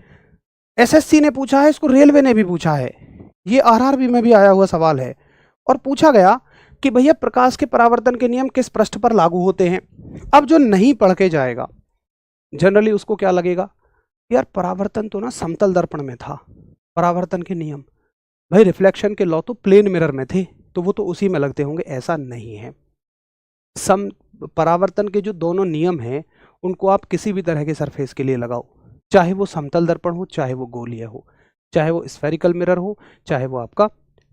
एसएससी ने पूछा है, इसको रेलवे ने भी पूछा है, ये आरआरबी में भी आया हुआ सवाल है। और पूछा गया कि भैया प्रकाश के परावर्तन के नियम किस पृष्ठ पर लागू होते हैं। अब जो नहीं पढ़ के जाएगा जनरली उसको क्या लगेगा, यार परावर्तन तो ना समतल दर्पण में था, परावर्तन के नियम भाई रिफ्लेक्शन के लॉ तो प्लेन मिरर में थे, तो वो तो उसी में लगते होंगे। ऐसा नहीं है, परावर्तन के जो दोनों नियम हैं उनको आप किसी भी तरह के सरफेस के लिए लगाओ, चाहे वो समतल दर्पण हो, चाहे वो गोलीय हो, चाहे वो स्फेरिकल मिरर हो, चाहे वो आपका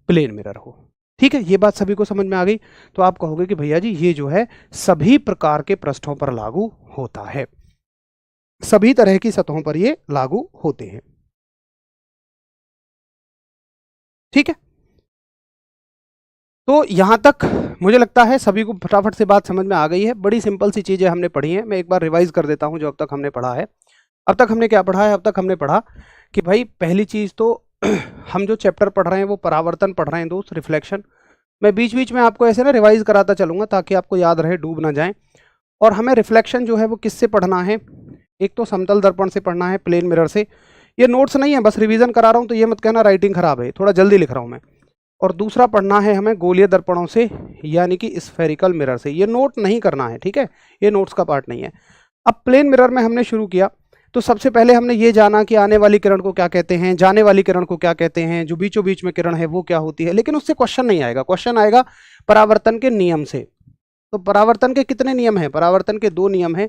प्लेन मिरर हो। ठीक है, ये बात सभी को समझ में आ गई। तो आप कहोगे कि भैया जी ये जो है सभी प्रकार के पृष्ठों पर लागू होता है, सभी तरह की सतहों पर ये लागू होते हैं। ठीक है, तो यहां तक मुझे लगता है सभी को फटाफट से बात समझ में आ गई है। बड़ी सिंपल सी चीजें हमने पढ़ी हैं, मैं एक बार रिवाइज कर देता हूं जो अब तक हमने पढ़ा है। अब तक हमने क्या पढ़ा है, अब तक हमने पढ़ा कि भाई पहली चीज तो हम जो चैप्टर पढ़ रहे हैं वो परावर्तन पढ़ रहे हैं दोस्त, रिफ्लेक्शन। मैं बीच बीच में आपको ऐसे ना रिवाइज कराता चलूंगा ताकि आपको याद रहे, डूब ना जाए। और हमें रिफ्लेक्शन जो है वो किससे पढ़ना है, एक तो समतल दर्पण से पढ़ना है, प्लेन मिरर से। ये नोट्स नहीं है, बस रिवीजन करा रहा हूँ, तो ये मत कहना राइटिंग खराब है, थोड़ा जल्दी लिख रहा हूँ मैं। और दूसरा पढ़ना है हमें गोलीय दर्पणों से यानी कि स्फेरिकल मिरर से। ये नोट नहीं करना है, ठीक है, ये नोट्स का पार्ट नहीं है। अब प्लेन मिरर में हमने शुरू किया, तो सबसे पहले हमने ये जाना कि आने वाली किरण को क्या कहते हैं, जाने वाली किरण को क्या कहते हैं, जो बीचों बीच में किरण है वो क्या होती है। लेकिन उससे क्वेश्चन नहीं आएगा, क्वेश्चन आएगा परावर्तन के नियम से। तो परावर्तन के कितने नियम हैं, परावर्तन के दो नियम हैं।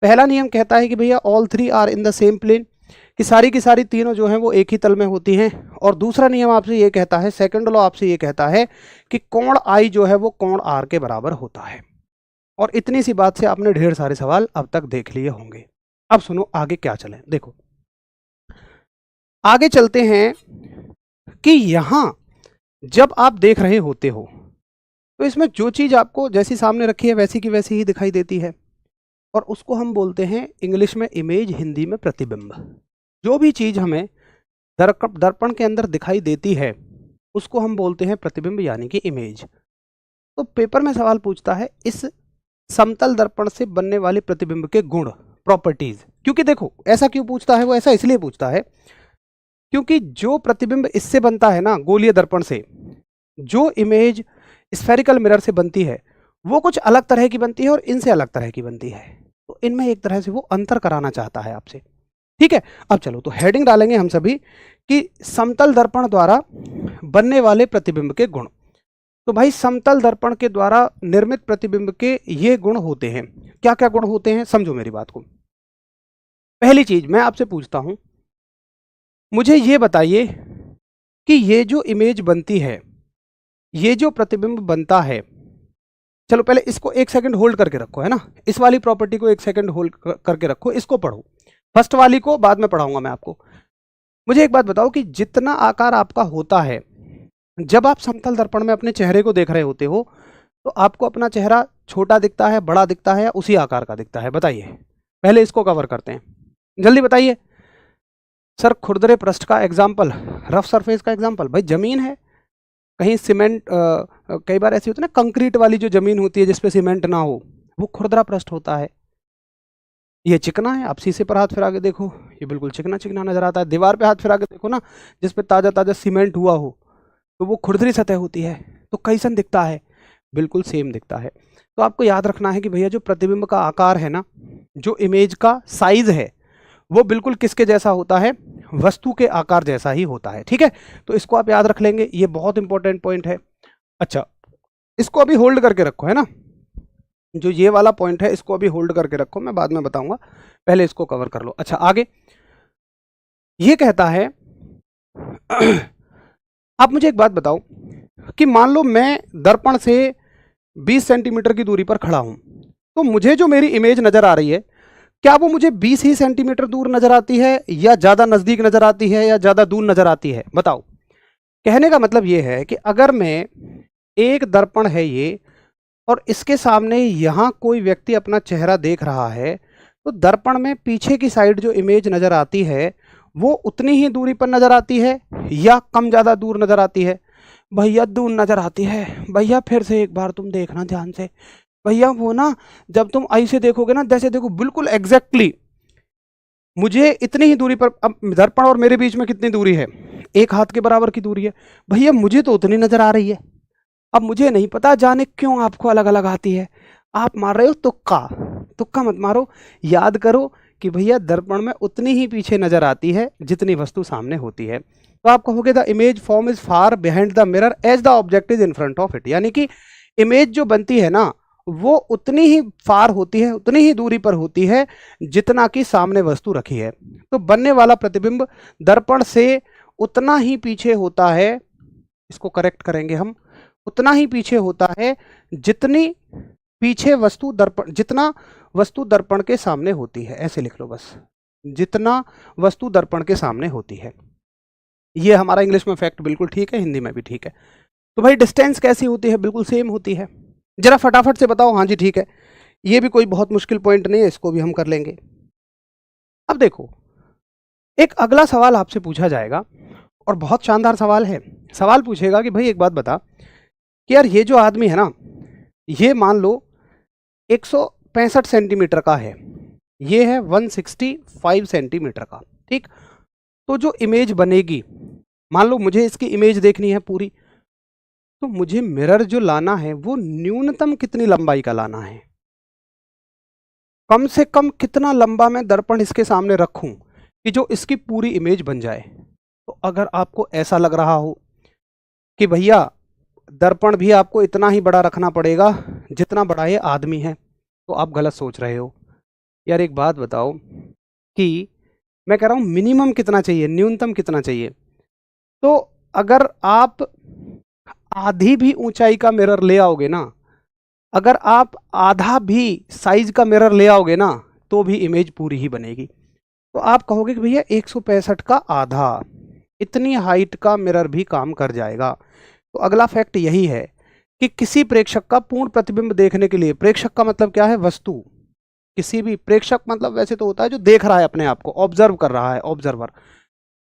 पहला नियम कहता है कि भैया all three are in the same plane, कि सारी की सारी तीनों जो हैं वो एक ही तल में होती हैं। और दूसरा नियम आपसे ये कहता है, सेकंड लॉ आपसे ये कहता है कि कोण आई जो है वो कोण आर के बराबर होता है। और इतनी सी बात से आपने ढेर सारे सवाल अब तक देख लिए होंगे। अब सुनो आगे क्या चले, देखो आगे चलते हैं कि यहां जब आप देख रहे होते हो तो इसमें जो चीज आपको जैसी सामने रखी है वैसी की वैसी ही दिखाई देती है, और उसको हम बोलते हैं इंग्लिश में इमेज, हिंदी में प्रतिबिंब। जो भी चीज हमें दर्पण के अंदर दिखाई देती है उसको हम बोलते हैं प्रतिबिंब यानी कि इमेज। तो पेपर में सवाल पूछता है इस समतल दर्पण से बनने वाले प्रतिबिंब के गुण, प्रॉपर्टीज। क्योंकि देखो ऐसा क्यों पूछता है, वो ऐसा इसलिए पूछता है क्योंकि जो प्रतिबिंब इससे बनता है ना गोलीय दर्पण से, जो इमेज स्फेरिकल मिरर से बनती है वो कुछ अलग तरह की बनती है और इनसे अलग तरह की बनती है। तो इनमें एक तरह से वो अंतर कराना चाहता है आपसे। ठीक है, अब चलो तो हेडिंग डालेंगे हम सभी कि समतल दर्पण द्वारा बनने वाले प्रतिबिंब के गुण। तो भाई समतल दर्पण के द्वारा निर्मित प्रतिबिंब के ये गुण होते हैं। क्या क्या गुण होते हैं, समझो मेरी बात को। पहली चीज मैं आपसे पूछता हूं, मुझे ये बताइए कि ये जो इमेज बनती है, ये जो प्रतिबिंब बनता है, चलो पहले इसको एक सेकंड होल्ड करके रखो, है ना, इस वाली प्रॉपर्टी को एक सेकंड होल्ड करके रखो, इसको पढ़ो, फर्स्ट वाली को बाद में पढ़ाऊंगा मैं आपको। मुझे एक बात बताओ कि जितना आकार आपका होता है, जब आप समतल दर्पण में अपने चेहरे को देख रहे होते हो तो आपको अपना चेहरा छोटा दिखता है, बड़ा दिखता है, या उसी आकार का दिखता है, बताइए। पहले इसको कवर करते हैं, जल्दी बताइए। सर खुरदरे पृष्ठ का एग्जाम्पल, रफ सरफेस का एग्जाम्पल, भाई जमीन है, कहीं सीमेंट, कई बार ऐसी होती है ना कंक्रीट वाली जो जमीन होती है जिसपे सीमेंट ना हो, वो खुरदरा पृष्ठ होता है। ये चिकना है, आप शीशे पर हाथ फिरा के देखो, ये बिल्कुल चिकना चिकना नजर आता है। दीवार पे हाथ फिरा के देखो ना, जिसपे ताजा ताजा सीमेंट हुआ हो, तो वो खुरदरी सतह होती है। तो कैसन दिखता है, बिल्कुल सेम दिखता है। तो आपको याद रखना है कि भैया जो प्रतिबिंब का आकार है ना, जो इमेज का साइज है, वो बिल्कुल किसके जैसा होता है, वस्तु के आकार जैसा ही होता है। ठीक है, तो इसको आप याद रख लेंगे, ये बहुत इंपॉर्टेंट पॉइंट है। अच्छा, इसको अभी होल्ड करके रखो, है ना, जो ये वाला पॉइंट है इसको अभी होल्ड करके रखो, मैं बाद में बताऊंगा, पहले इसको कवर कर लो। अच्छा आगे ये कहता है आप मुझे एक बात बताओ कि मान लो मैं दर्पण से 20 सेंटीमीटर की दूरी पर खड़ा हूं, तो मुझे जो मेरी इमेज नजर आ रही है, क्या वो मुझे 20 ही सेंटीमीटर दूर नजर आती है, या ज्यादा नजदीक नजर आती है, या ज्यादा दूर नजर आती है? बताओ। कहने का मतलब ये है कि अगर मैं, एक दर्पण है ये, और इसके सामने यहां कोई व्यक्ति अपना चेहरा देख रहा है, तो दर्पण में पीछे की साइड जो इमेज नजर आती है वो उतनी ही दूरी पर नजर आती है या कम ज्यादा दूर नजर आती है? भैया दूर नजर आती है। भैया फिर से एक बार तुम देखना ध्यान से। भैया वो ना, जब तुम ऐसे देखोगे ना, जैसे देखो बिल्कुल एग्जैक्टली मुझे इतनी ही दूरी पर, अब दर्पण और मेरे बीच में कितनी दूरी है? एक हाथ के बराबर की दूरी है। भैया मुझे तो उतनी नजर आ रही है। अब मुझे नहीं पता जाने क्यों आपको अलग अलग आती है। आप मार रहे हो तुक्का। तुक्का मत मारो, याद करो कि भैया दर्पण में उतनी ही पीछे नजर आती है जितनी वस्तु सामने होती है। तो आप कहोगे the image form is far behind the mirror as the object is in front of it, यानी कि इमेज जो बनती है ना, वो उतनी ही फार होती है, उतनी ही दूरी पर होती है जितना कि सामने वस्तु रखी है। तो बनने वाला प्रतिबिंब दर्पण से उतना ही पीछे होता है, इसको करेक्ट करेंगे हम, उतना ही पीछे होता है जितनी पीछे वस्तु दर्पण, जितना वस्तु दर्पण के सामने होती है। ऐसे लिख लो बस, जितना वस्तु दर्पण के सामने होती है। ये हमारा इंग्लिश में फैक्ट बिल्कुल ठीक है, हिंदी में भी ठीक है। तो भाई डिस्टेंस कैसी होती है? बिल्कुल सेम होती है। जरा फटाफट से बताओ। हाँ जी ठीक है, ये भी कोई बहुत मुश्किल पॉइंट नहीं है, इसको भी हम कर लेंगे। अब देखो, एक अगला सवाल आपसे पूछा जाएगा और बहुत शानदार सवाल है। सवाल पूछेगा कि भाई एक बात बता कि यार ये जो आदमी है ना, ये मान लो 165 सेंटीमीटर का है, ये है 165 सेंटीमीटर का, ठीक? तो जो इमेज बनेगी, मान लो मुझे इसकी इमेज देखनी है पूरी, तो मुझे मिरर जो लाना है वो न्यूनतम कितनी लंबाई का लाना है? कम से कम कितना लंबा मैं दर्पण इसके सामने रखूं कि जो इसकी पूरी इमेज बन जाए? तो अगर आपको ऐसा लग रहा हो कि भैया दर्पण भी आपको इतना ही बड़ा रखना पड़ेगा जितना बड़ा ये आदमी है, तो आप गलत सोच रहे हो। यार एक बात बताओ कि मैं कह रहा हूं मिनिमम कितना चाहिए, न्यूनतम कितना चाहिए? तो अगर आप आधी भी ऊंचाई का मिरर ले आओगे ना, अगर आप आधा भी साइज का मिरर ले आओगे ना, तो भी इमेज पूरी ही बनेगी। तो आप कहोगे कि भैया 165 का आधा, इतनी हाइट का मिरर भी काम कर जाएगा। तो अगला फैक्ट यही है कि किसी प्रेक्षक का पूर्ण प्रतिबिंब देखने के लिए, प्रेक्षक का मतलब क्या है? वस्तु। किसी भी प्रेक्षक मतलब वैसे तो होता है जो देख रहा है अपने आप को, ऑब्जर्व कर रहा है, ऑब्जर्वर।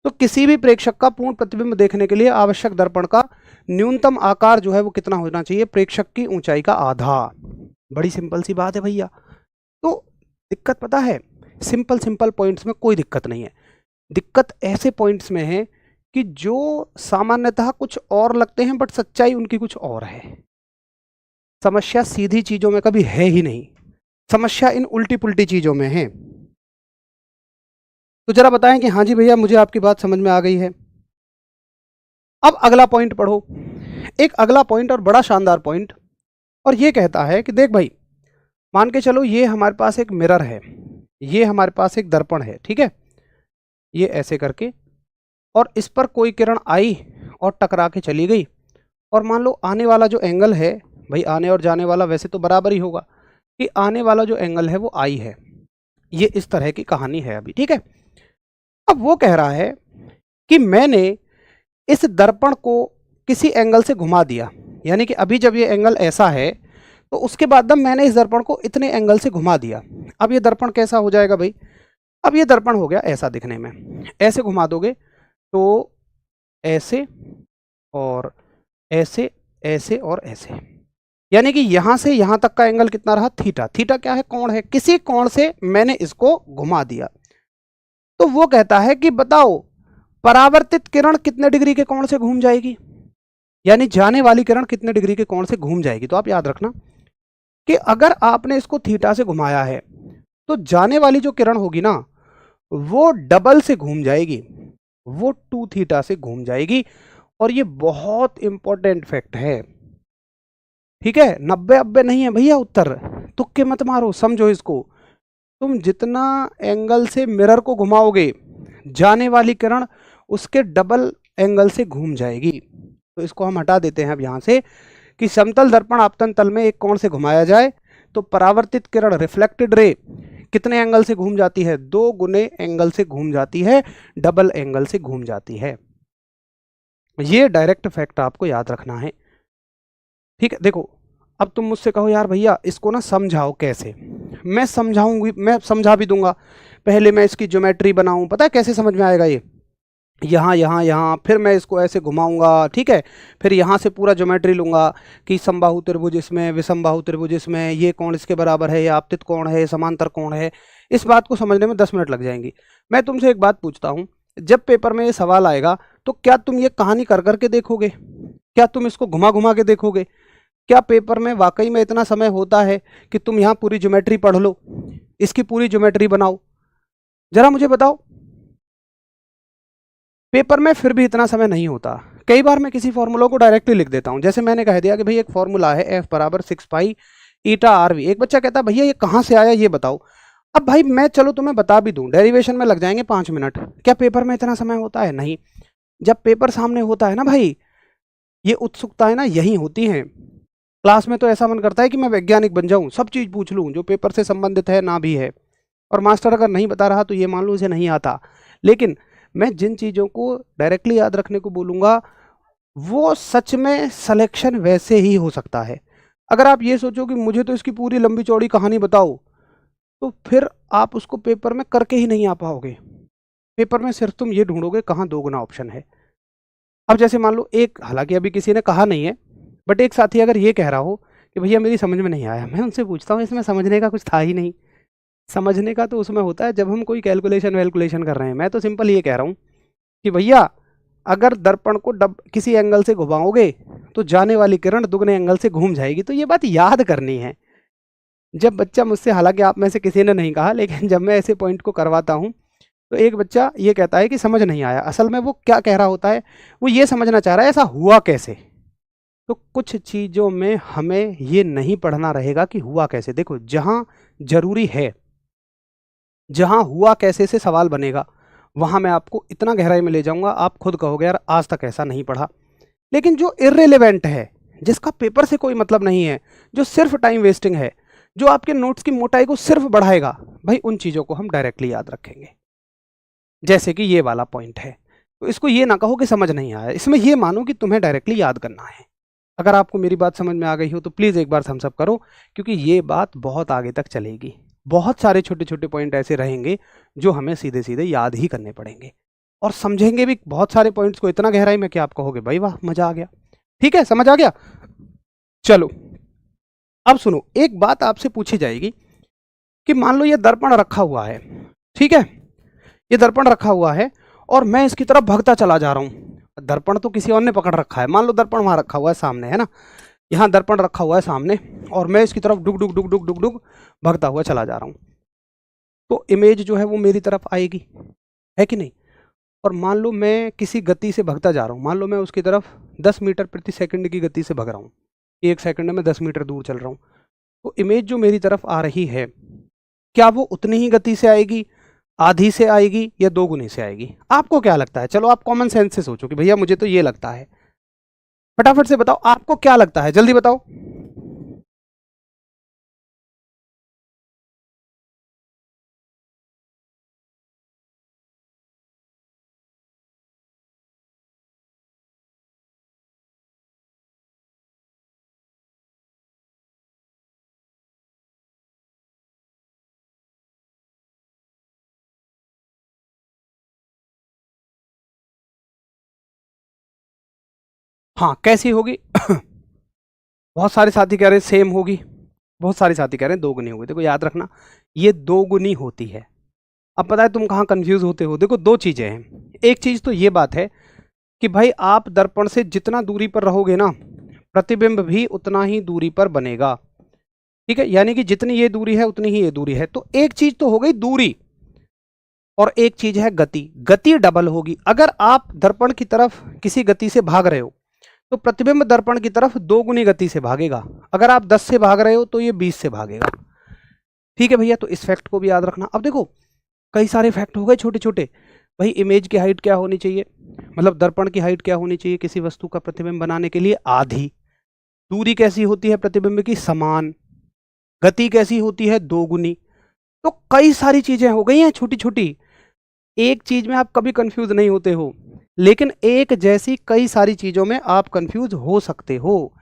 तो किसी भी प्रेक्षक का पूर्ण प्रतिबिंब देखने के लिए आवश्यक दर्पण का न्यूनतम आकार जो है वो कितना होना चाहिए? प्रेक्षक की ऊंचाई का आधा। बड़ी सिंपल सी बात है भैया। तो दिक्कत पता है, सिंपल सिंपल पॉइंट्स में कोई दिक्कत नहीं है। दिक्कत ऐसे पॉइंट्स में है कि जो सामान्यतः कुछ और लगते हैं बट सच्चाई उनकी कुछ और है। समस्या सीधी चीजों में कभी है ही नहीं, समस्या इन उल्टी पुल्टी चीजों में है। तो जरा बताएं कि हाँ जी भैया मुझे आपकी बात समझ में आ गई है। अब अगला पॉइंट पढ़ो, एक अगला पॉइंट और बड़ा शानदार पॉइंट, और ये कहता है कि देख भाई, मान के चलो ये हमारे पास एक मिरर है, ये हमारे पास एक दर्पण है, ठीक है? ये ऐसे करके, और इस पर कोई किरण आई और टकरा के चली गई, और मान लो आने वाला जो एंगल है, भाई आने और जाने वाला वैसे तो बराबर ही होगा, कि आने वाला जो एंगल है वो आई है। ये इस तरह की कहानी है अभी, ठीक है? अब वो कह रहा है कि मैंने इस दर्पण को किसी एंगल से घुमा दिया, यानी कि अभी जब ये एंगल ऐसा है तो उसके बाद मैंने इस दर्पण को इतने एंगल से घुमा दिया। अब ये दर्पण कैसा हो जाएगा भाई? अब ये दर्पण हो गया ऐसा दिखने में, ऐसे घुमा दोगे तो ऐसे और ऐसे, ऐसे और ऐसे, यानी कि यहां से यहां तक का एंगल कितना रहा? थीटा। थीटा क्या है? कोण है। किसी कोण से मैंने इसको घुमा दिया। तो वो कहता है कि बताओ परावर्तित किरण कितने डिग्री के कोण से घूम जाएगी, यानी जाने वाली किरण कितने डिग्री के कोण से घूम जाएगी? तो आप याद रखना कि अगर आपने इसको थीटा से घुमाया है तो जाने वाली जो किरण होगी ना, वो डबल से घूम जाएगी, वो 2 थीटा से घूम जाएगी। और ये बहुत इंपॉर्टेंट फैक्ट है, ठीक है? 90 नहीं है भैया उत्तर, तुक्के मत मारो, समझो इसको। तुम जितना एंगल से मिरर को घुमाओगे, जाने वाली किरण उसके डबल एंगल से घूम जाएगी। तो इसको हम हटा देते हैं अब यहाँ से कि समतल दर्पण आपतन तल में एक कोण से घुमाया जाए तो परावर्तित किरण रिफ्लेक्टेड रे कितने एंगल से घूम जाती है? 2 गुने एंगल से घूम जाती है, डबल एंगल से घूम जाती है। ये डायरेक्ट फैक्ट आपको याद रखना है। ठीक है, देखो अब तुम मुझसे कहो यार भैया इसको ना समझाओ कैसे। मैं समझाऊंगी, मैं समझा भी दूंगा। पहले मैं इसकी ज्योमेट्री बनाऊं, पता है कैसे समझ में आएगा ये? यहाँ यहाँ यहाँ, फिर मैं इसको ऐसे घुमाऊंगा, ठीक है, फिर यहाँ से पूरा ज्योमेट्री लूंगा कि समबाहु त्रिभुज इसमें, विषमबाहु त्रिभुज इसमें, ये कोण इसके बराबर है, ये आपतित कोण है, समांतर कोण है। इस बात को समझने में 10 मिनट लग जाएंगी। मैं तुमसे एक बात पूछता हूँ, जब पेपर में ये सवाल आएगा तो क्या तुम ये कहानी कर करके देखोगे? क्या तुम इसको घुमा घुमा के देखोगे? क्या पेपर में वाकई में इतना समय होता है कि तुम यहाँ पूरी ज्योमेट्री पढ़ लो, इसकी पूरी ज्योमेट्री बनाओ? जरा मुझे बताओ। पेपर में फिर भी इतना समय नहीं होता। कई बार मैं किसी फॉर्मूला को डायरेक्टली लिख देता हूं, जैसे मैंने कह दिया कि भाई एक फॉर्मूला है F बराबर 6 पाई ईटा RV। एक बच्चा कहता है भैया ये कहाँ से आया, ये बताओ। अब भाई मैं चलो तुम्हें बता भी दूं, डेरिवेशन में लग जाएंगे 5 मिनट। क्या पेपर में इतना समय होता है? नहीं। जब पेपर सामने होता है ना भाई, ये उत्सुकताएं ना यही होती हैं। क्लास में तो ऐसा मन करता है कि मैं वैज्ञानिक बन जाऊं, सब चीज़ पूछ लूं जो पेपर से संबंधित है ना भी है, और मास्टर अगर नहीं बता रहा तो ये मान लो इसे नहीं आता। लेकिन मैं जिन चीज़ों को डायरेक्टली याद रखने को बोलूँगा वो सच में सिलेक्शन वैसे ही हो सकता है। अगर आप ये सोचो कि मुझे तो इसकी पूरी लंबी चौड़ी कहानी बताओ, तो फिर आप उसको पेपर में करके ही नहीं आ पाओगे। पेपर में सिर्फ तुम ये ढूंढोगे कहाँ 2 गुना ऑप्शन है। अब जैसे मान लो एक, हालांकि अभी किसी ने कहा नहीं है, बट एक साथी अगर ये कह रहा हो कि भैया मेरी समझ में नहीं आया, मैं उनसे पूछता हूँ इसमें समझने का कुछ था ही नहीं। समझने का तो उसमें होता है जब हम कोई कैलकुलेशन वैलकुलेशन कर रहे हैं। मैं तो सिंपल ये कह रहा हूँ कि भैया अगर दर्पण को किसी एंगल से घुमाओगे तो जाने वाली किरण दुगने एंगल से घूम जाएगी। तो ये बात याद करनी है। जब बच्चा मुझसे, हालांकि आप में से किसी ने नहीं कहा, लेकिन जब मैं ऐसे पॉइंट को करवाता हूँ तो एक बच्चा ये कहता है कि समझ नहीं आया। असल में वो क्या कह रहा होता है, वो ये समझना चाह रहा है ऐसा हुआ कैसे। तो कुछ चीज़ों में हमें ये नहीं पढ़ना रहेगा कि हुआ कैसे। देखो जहाँ जरूरी है, जहाँ हुआ कैसे से सवाल बनेगा, वहाँ मैं आपको इतना गहराई में ले जाऊंगा आप खुद कहोगे यार आज तक ऐसा नहीं पढ़ा। लेकिन जो इर्रेलेवेंट है, जिसका पेपर से कोई मतलब नहीं है, जो सिर्फ टाइम वेस्टिंग है, जो आपके नोट्स की मोटाई को सिर्फ बढ़ाएगा, भाई उन चीज़ों को हम डायरेक्टली याद रखेंगे। जैसे कि ये वाला पॉइंट है, तो इसको ये ना कहो कि समझ नहीं आया, इसमें ये मानो कि तुम्हें डायरेक्टली याद करना है। अगर आपको मेरी बात समझ में आ गई हो तो प्लीज़ एक बार थम्स अप करो, क्योंकि ये बात बहुत आगे तक चलेगी। बहुत सारे छोटे छोटे पॉइंट ऐसे रहेंगे जो हमें सीधे सीधे याद ही करने पड़ेंगे, और समझेंगे भी बहुत सारे पॉइंट्स को इतना गहराई में कि आप कहोगे भाई वाह मजा आ गया। ठीक है, समझ आ गया? चलो अब सुनो, एक बात आपसे पूछी जाएगी कि मान लो ये दर्पण रखा हुआ है, ठीक है, ये दर्पण रखा हुआ है और मैं इसकी तरफ भागता चला जा रहा हूं। दर्पण तो किसी और ने पकड़ रखा है, मान लो दर्पण वहां रखा हुआ है सामने, है ना, यहाँ दर्पण रखा हुआ है सामने और मैं इसकी तरफ डुग डुग डुग डुग डुग डुग भागता हुआ चला जा रहा हूँ। तो इमेज जो है वो मेरी तरफ आएगी, है कि नहीं? और मान लो मैं किसी गति से भागता जा रहा हूँ, मान लो मैं उसकी तरफ 10 मीटर प्रति सेकंड की गति से भाग रहा हूँ, 1 सेकंड में 10 मीटर दूर चल रहा हूँ। तो इमेज जो मेरी तरफ आ रही है, क्या वो उतनी ही गति से आएगी, आधी से आएगी, या 2 गुने से आएगी? आपको क्या लगता है? चलो आप कॉमन सेंस से सोचो कि भैया मुझे तो ये लगता है। फटाफट से बताओ आपको क्या लगता है, जल्दी बताओ। हाँ कैसी होगी? बहुत सारे साथी कह रहे हैं सेम होगी, बहुत सारे साथी कह रहे हैं 2 गुनी होगी। देखो याद रखना ये 2 गुनी होती है। अब पता है तुम कहाँ कंफ्यूज होते हो? देखो 2 चीजें हैं। एक चीज तो ये बात है कि भाई आप दर्पण से जितना दूरी पर रहोगे ना, प्रतिबिंब भी उतना ही दूरी पर बनेगा, ठीक है, यानी कि जितनी ये दूरी है उतनी ही ये दूरी है। तो एक चीज तो हो गई दूरी, और एक चीज है गति। गति डबल होगी। अगर आप दर्पण की तरफ किसी गति से भाग रहे हो तो प्रतिबिंब दर्पण की तरफ 2 गुनी गति से भागेगा। अगर आप 10 से भाग रहे हो तो ये 20 से भागेगा। ठीक है भैया, तो इस फैक्ट को भी याद रखना। अब देखो कई सारे फैक्ट हो गए छोटे छोटे। भाई इमेज की हाइट क्या होनी चाहिए, मतलब दर्पण की हाइट क्या होनी चाहिए किसी वस्तु का प्रतिबिंब बनाने के लिए, आधी। दूरी कैसी होती है प्रतिबिंब की, समान। गति कैसी होती है, दोगुनी। तो कई सारी चीजें हो गई हैं छोटी छोटी, एक चीज में आप कभी कंफ्यूज नहीं होते हो, लेकिन एक जैसी कई सारी चीजों में आप कंफ्यूज हो सकते हो।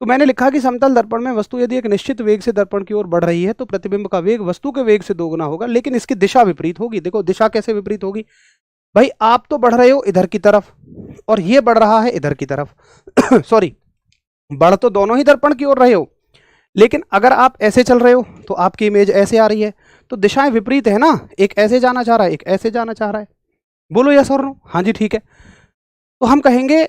तो मैंने लिखा कि समतल दर्पण में वस्तु यदि एक निश्चित वेग से दर्पण की ओर बढ़ रही है तो प्रतिबिंब का वेग वस्तु के वेग से दोगुना होगा, लेकिन इसकी दिशा विपरीत होगी। देखो दिशा कैसे विपरीत होगी, भाई आप तो बढ़ रहे हो इधर की तरफ और ये बढ़ रहा है इधर की तरफ सॉरी, बढ़ तो दोनों ही दर्पण की ओर रहे हो, लेकिन अगर आप ऐसे चल रहे हो तो आपकी इमेज ऐसे आ रही है, तो दिशाएं विपरीत है ना, एक ऐसे जाना चाह रहा है, एक ऐसे जाना चाह रहा है। बोलो यस और नो, हाँ जी ठीक है। तो हम कहेंगे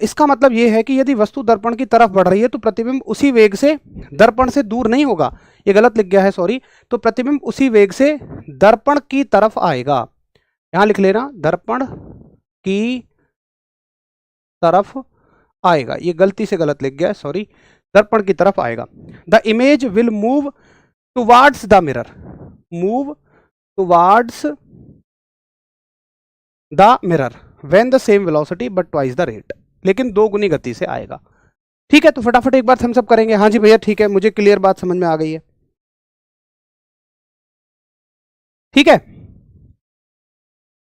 इसका मतलब ये है कि यदि वस्तु दर्पण की तरफ बढ़ रही है तो प्रतिबिंब उसी वेग से दर्पण से दूर नहीं होगा, ये गलत लिख गया है सॉरी, तो प्रतिबिंब उसी वेग से दर्पण की तरफ आएगा। यहां लिख लेना दर्पण की तरफ आएगा, ये गलती से गलत लिख गया है सॉरी, दर्पण की तरफ आएगा। The image will move towards the mirror, move towards the mirror when the same velocity but twice the rate, लेकिन दो गुनी गति से आएगा। ठीक है, तो फटाफट एक बार हम सब करेंगे। हाँ जी भैया ठीक है, मुझे क्लियर बात समझ में आ गई है। ठीक है,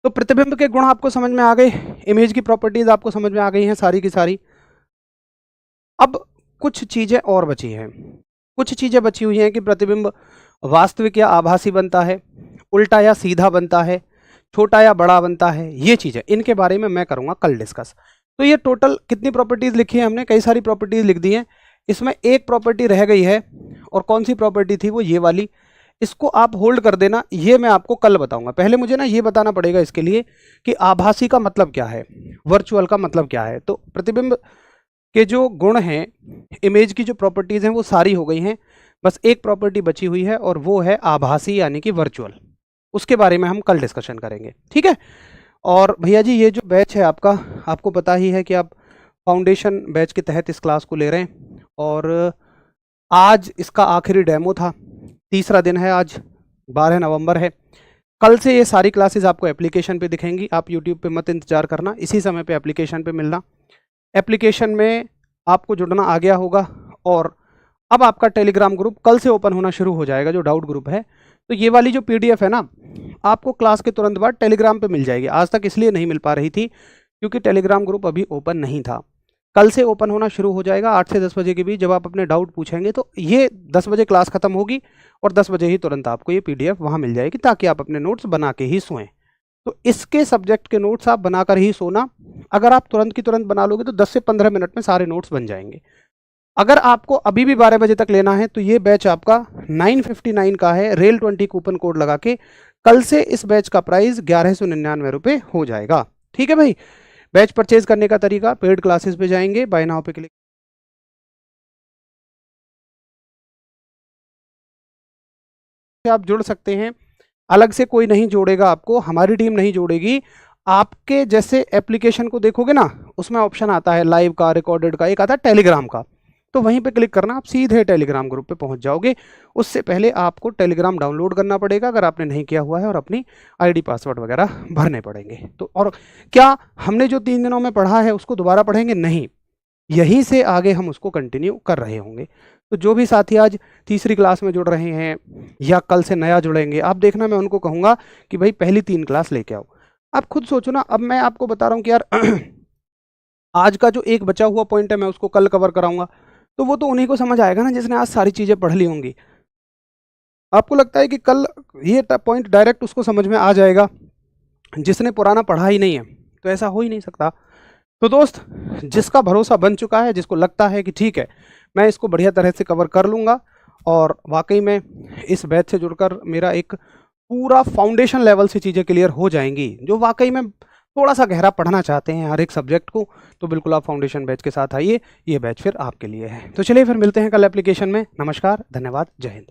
तो प्रतिबिंब के गुण आपको समझ में आ गए, इमेज की प्रॉपर्टीज आपको समझ में आ गई हैं सारी की सारी। अब कुछ चीजें और बची हैं, कुछ चीजें बची हुई हैं कि प्रतिबिंब वास्तविक या आभासी बनता है, उल्टा या सीधा बनता है, छोटा या बड़ा बनता है, ये चीजें, इनके बारे में मैं करूंगा कल डिस्कस। तो ये टोटल कितनी प्रॉपर्टीज लिखी है हमने, कई सारी प्रॉपर्टीज लिख दी हैं, इसमें एक प्रॉपर्टी रह गई है, और कौन सी प्रॉपर्टी थी, वो ये वाली। इसको आप होल्ड कर देना, ये मैं आपको कल बताऊंगा। पहले मुझे ना ये बताना पड़ेगा इसके लिए कि आभासी का मतलब क्या है, वर्चुअल का मतलब क्या है। तो प्रतिबिंब के जो गुण हैं, इमेज की जो प्रॉपर्टीज हैं वो सारी हो गई हैं, बस एक प्रॉपर्टी बची हुई है और वो है आभासी यानी कि वर्चुअल। उसके बारे में हम कल डिस्कशन करेंगे, ठीक है। और भैया जी ये जो बैच है आपका, आपको पता ही है कि आप फाउंडेशन बैच के तहत इस क्लास को ले रहे हैं, और आज इसका आखिरी डेमो था, तीसरा दिन है आज, 12 नवंबर है। कल से ये सारी क्लासेस आपको एप्लीकेशन पे दिखेंगी, आप यूट्यूब पे मत इंतजार करना, इसी समय पे एप्लीकेशन पे मिलना। एप्लीकेशन में आपको जुड़ना आ गया होगा, और अब आपका टेलीग्राम ग्रुप कल से ओपन होना शुरू हो जाएगा, जो डाउट ग्रुप है। तो ये वाली जो पीडीएफ है ना, आपको क्लास के तुरंत बाद टेलीग्राम पे मिल जाएगी। आज तक इसलिए नहीं मिल पा रही थी क्योंकि टेलीग्राम ग्रुप अभी ओपन नहीं था, कल से ओपन होना शुरू हो जाएगा 8 से 10 बजे के बीच। जब आप अपने डाउट पूछेंगे तो ये 10 बजे क्लास खत्म होगी और 10 बजे ही तुरंत आपको ये पीडीएफ वहाँ मिल जाएगी, ताकि आप अपने नोट्स बना के ही सोएं। तो इसके सब्जेक्ट के नोट्स आप बनाकर ही सोना, अगर आप तुरंत की तुरंत बना लोगे तो 10 से 15 मिनट में सारे नोट्स बन जाएंगे। अगर आपको अभी भी 12 बजे तक लेना है तो ये बैच आपका 959 का है, रेल 20 कूपन कोड लगा के। कल से इस बैच का प्राइस 1199 रुपये हो जाएगा, ठीक है भाई। बैच परचेज करने का तरीका, पेड क्लासेस पे जाएंगे, बाय नाउ पे क्लिक आप जुड़ सकते हैं। अलग से कोई नहीं जोड़ेगा आपको, हमारी टीम नहीं जोड़ेगी। आपके जैसे एप्लीकेशन को देखोगे ना, उसमें ऑप्शन आता है लाइव का, रिकॉर्डेड का, एक आता है टेलीग्राम का, तो वहीं पे क्लिक करना, आप सीधे टेलीग्राम ग्रुप पे पहुंच जाओगे। उससे पहले आपको टेलीग्राम डाउनलोड करना पड़ेगा अगर आपने नहीं किया हुआ है, और अपनी आईडी पासवर्ड वगैरह भरने पड़ेंगे। तो और क्या हमने जो 3 दिनों में पढ़ा है उसको दोबारा पढ़ेंगे? नहीं, यहीं से आगे हम उसको कंटिन्यू कर रहे होंगे। तो जो भी साथी आज तीसरी क्लास में जुड़ रहे हैं या कल से नया जुड़ेंगे, आप देखना, मैं उनको कहूँगा कि भाई पहली 3 क्लास लेके आओ। आप खुद सोचो ना, अब मैं आपको बता रहा हूँ कि यार आज का जो एक बचा हुआ पॉइंट है मैं उसको कल कवर कराऊंगा, तो वो तो उन्हीं को समझ आएगा ना जिसने आज सारी चीज़ें पढ़ ली होंगी। आपको लगता है कि कल ये पॉइंट डायरेक्ट उसको समझ में आ जाएगा जिसने पुराना पढ़ा ही नहीं है? तो ऐसा हो ही नहीं सकता। तो दोस्त, जिसका भरोसा बन चुका है, जिसको लगता है कि ठीक है मैं इसको बढ़िया तरह से कवर कर लूँगा, और वाकई में इस बैच से जुड़कर मेरा एक पूरा फाउंडेशन लेवल से चीज़ें क्लियर हो जाएंगी, जो वाकई में थोड़ा सा गहरा पढ़ना चाहते हैं हर एक सब्जेक्ट को, तो बिल्कुल आप फाउंडेशन बैच के साथ आइए, ये बैच फिर आपके लिए है। तो चलिए फिर मिलते हैं कल एप्लीकेशन में। नमस्कार, धन्यवाद, जय हिंद।